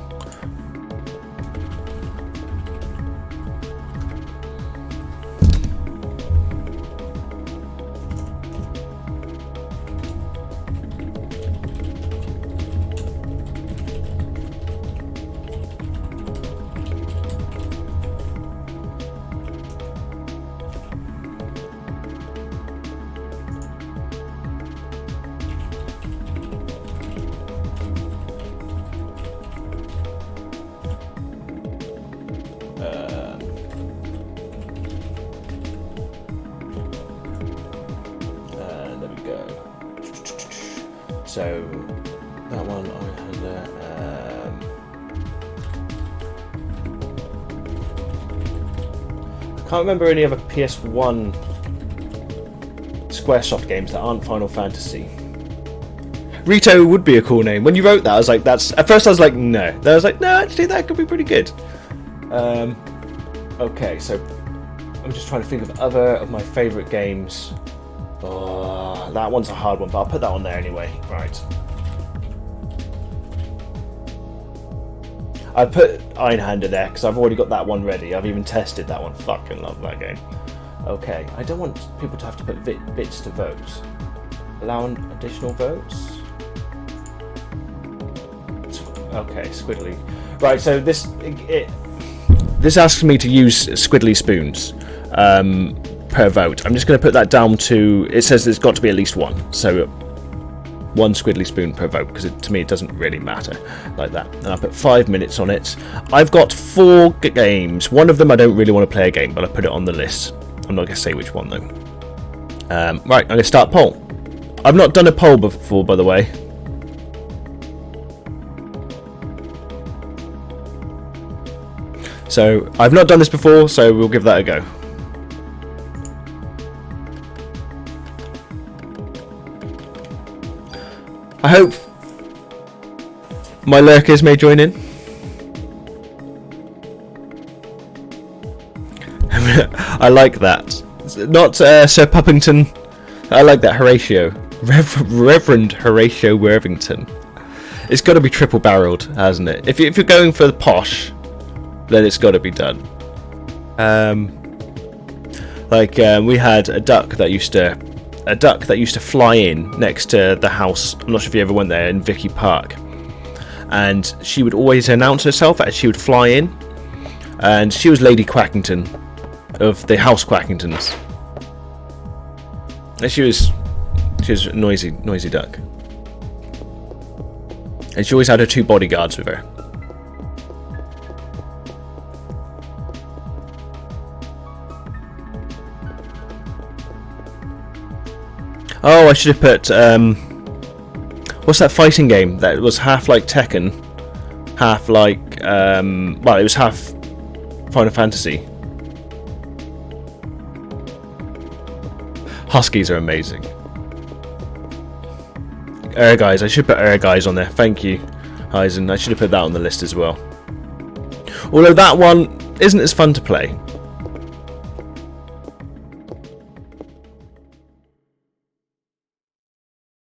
[SPEAKER 1] There we go. So that one I can't remember any other PS1 Squaresoft games that aren't Final Fantasy. Rito would be a cool name. When you wrote that, I was like, that's... At first I was like, no. Then I was like, no, actually that could be pretty good. Okay, so I'm just trying to think of other of my favourite games. Oh, that one's a hard one, but I'll put that on there anyway. Right. I put Einhander there because I've already got that one ready. I've even tested that one. Fucking love that game. Okay, I don't want people to have to put bits to vote. Allow additional votes? Okay, squiddly. Right, so this asks me to use squiddly spoons per vote. I'm just going to put that down to... It says there's got to be at least one. So 1 squiddly spoon per vote, because to me it doesn't really matter like that. And I put 5 minutes on it. I've got 4 games. One of them I don't really want to play a game, but I put it on the list. I'm not going to say which one though. Right, I'm going to start poll. I've not done a poll before, by the way. So I've not done this before, so we'll give that a go. I hope my lurkers may join in. I like that. Not Sir Puppington. I like that. Horatio. Reverend Horatio Worthington. It's got to be triple barreled, hasn't it? If you're going for the posh, then it's got to be done. We had a duck that used to fly in next to the house. I'm not sure if you ever went there, in Vicky Park. And she would always announce herself as she would fly in. And she was Lady Quackington of the House Quackingtons. And she was a noisy duck. And she always had her 2 bodyguards with her. Oh, I should have put, what's that fighting game that was half like Tekken, half like, it was half Final Fantasy. Huskies are amazing. Guys, I should put guys on there. Thank you, Eisen. I should have put that on the list as well. Although that one isn't as fun to play.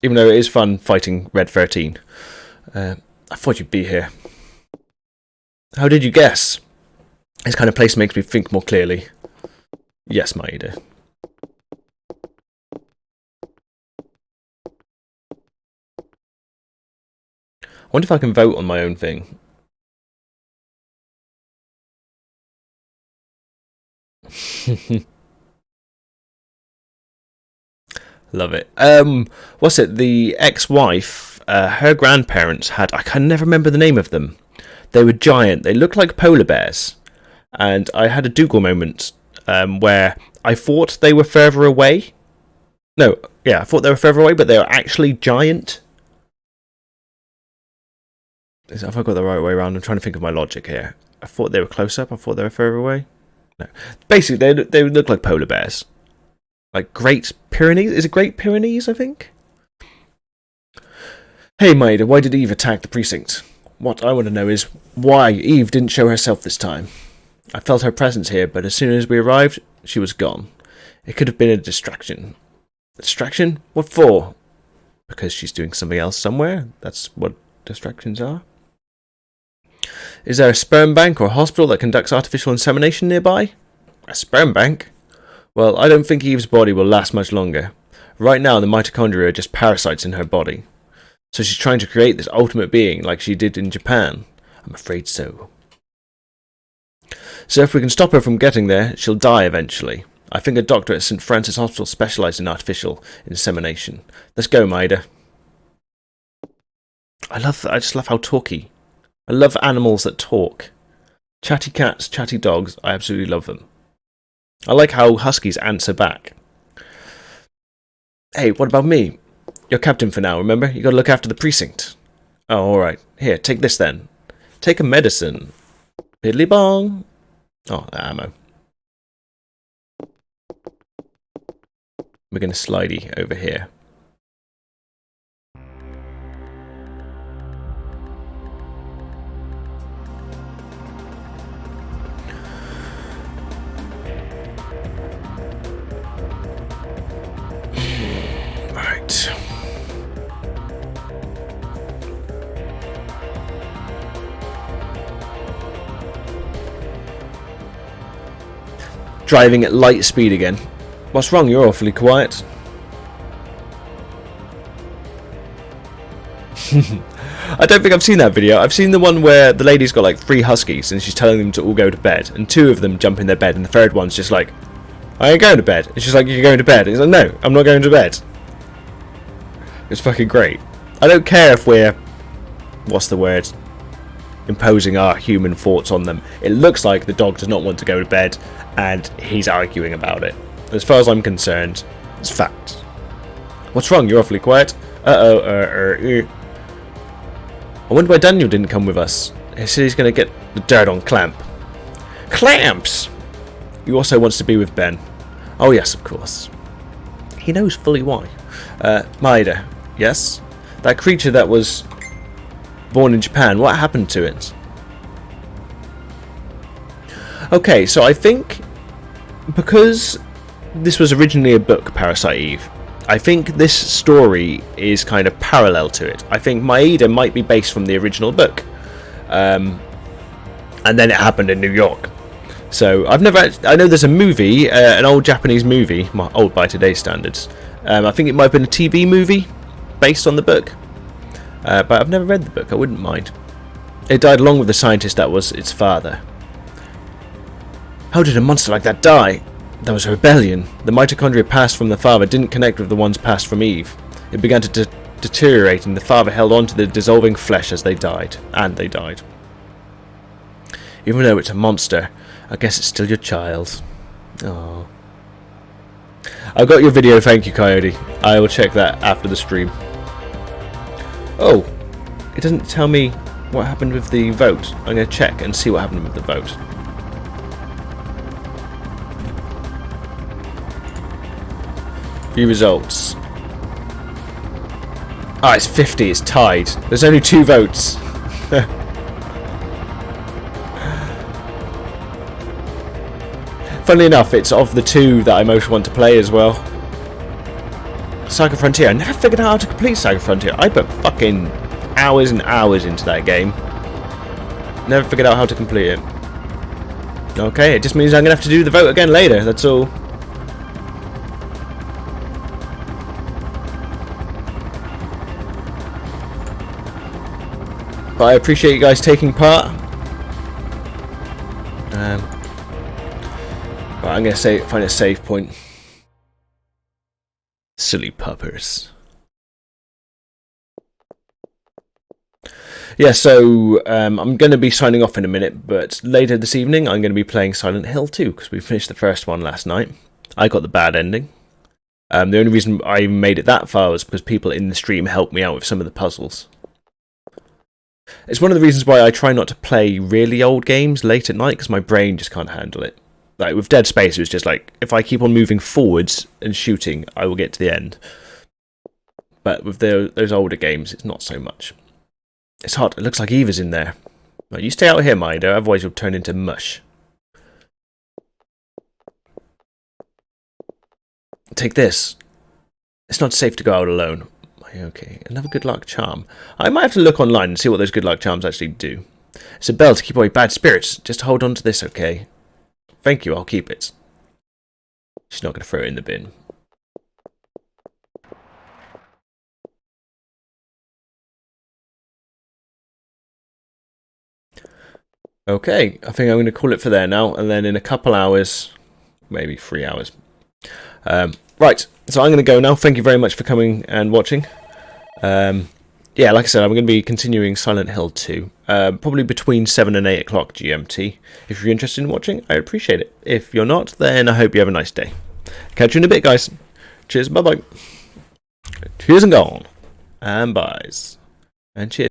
[SPEAKER 1] Even though it is fun fighting Red 13. I thought you'd be here. How did you guess? This kind of place makes me think more clearly. Yes, Maida. I wonder if I can vote on my own thing. Love it. What's it? The ex-wife, her grandparents had... I can never remember the name of them. They were giant. They looked like polar bears. And I had a Dougal moment where I thought they were further away. No, yeah, I thought they were further away, but they were actually giant. Have I got the right way around? I'm trying to think of my logic here. I thought they were close up. I thought they were further away. No. Basically, they look like polar bears. Like Great Pyrenees? Is it Great Pyrenees, I think? Hey, Maida, why did Eve attack the precinct? What I want to know is why Eve didn't show herself this time. I felt her presence here, but as soon as we arrived, she was gone. It could have been a distraction. A distraction? What for? Because she's doing something else somewhere? That's what distractions are? Is there a sperm bank or a hospital that conducts artificial insemination nearby? A sperm bank? Well, I don't think Eve's body will last much longer. Right now, the mitochondria are just parasites in her body. So she's trying to create this ultimate being like she did in Japan. I'm afraid so. So if we can stop her from getting there, she'll die eventually. I think a doctor at St. Francis Hospital specialised in artificial insemination. Let's go, Maida. I just love how talky. I love animals that talk. Chatty cats, chatty dogs, I absolutely love them. I like how huskies answer back. Hey, what about me? You're captain for now, remember? You gotta look after the precinct. Oh, alright. Here, take this then. Take a medicine. Piddly bong. Oh, ammo. We're gonna slidey over here. driving at light speed again. What's wrong? You're awfully quiet. I don't think I've seen that video. I've seen the one where the lady's got like 3 huskies and she's telling them to all go to bed, and 2 of them jump in their bed and the third one's just like, I ain't going to bed. And she's like, you're going to bed. And he's like, no, I'm not going to bed. It's fucking great. I don't care if we're, what's the word, imposing our human thoughts on them. It looks like the dog does not want to go to bed and he's arguing about it. As far as I'm concerned, it's fact. What's wrong? You're awfully quiet. I wonder why Daniel didn't come with us. He said he's going to get the dirt on Clamp. Clamps! He also wants to be with Ben. Oh yes, of course. He knows fully why. Maida, yes? That creature that was born in Japan, what happened to it? Okay, so I think because this was originally a book, Parasite Eve, I think this story is kind of parallel to it. I think Maida might be based from the original book. And then it happened in New York. So I know there's a movie, an old Japanese movie, old by today's standards. I think it might have been a TV movie based on the book. But I've never read the book, I wouldn't mind. It died along with the scientist that was its father. How did a monster like that die? There was a rebellion. The mitochondria passed from the father didn't connect with the ones passed from Eve. It began to deteriorate and the father held on to the dissolving flesh as they died. And they died. Even though it's a monster, I guess it's still your child. Oh. I got your video, thank you, Coyote. I will check that after the stream. Oh, it doesn't tell me what happened with the vote. I'm going to check and see what happened with the vote. View results. Ah, it's 50, it's tied. There's only 2 votes. Funnily enough, it's of the 2 that I most want to play as well. Saga Frontier. I never figured out how to complete Saga Frontier. I put fucking hours and hours into that game. Never figured out how to complete it. Okay, it just means I'm going to have to do the vote again later, that's all. But I appreciate you guys taking part. Right, I'm going to find a save point. Silly puppers. Yeah, so I'm going to be signing off in a minute, but later this evening I'm going to be playing Silent Hill 2, because we finished the first one last night. I got the bad ending. The only reason I made it that far was because people in the stream helped me out with some of the puzzles. It's one of the reasons why I try not to play really old games late at night, because my brain just can't handle it. Like with Dead Space, it was just like, if I keep on moving forwards and shooting, I will get to the end. But with those older games, it's not so much. It's hard. It looks like Eva's in there. Right, you stay out here, Mido, otherwise you'll turn into mush. Take this. It's not safe to go out alone. Okay, another good luck charm. I might have to look online and see what those good luck charms actually do. It's a bell to keep away bad spirits. Just hold on to this, okay? Thank you, I'll keep it. She's not going to throw it in the bin. Okay, I think I'm going to call it for there now, and then in a couple hours, maybe 3 hours. Right, so I'm going to go now. Thank you very much for coming and watching. Yeah, like I said, I'm going to be continuing Silent Hill 2, probably between 7 and 8 o'clock GMT. If you're interested in watching, I appreciate it. If you're not, then I hope you have a nice day. Catch you in a bit, guys. Cheers, bye-bye. Cheers and gone. And byes. And cheers.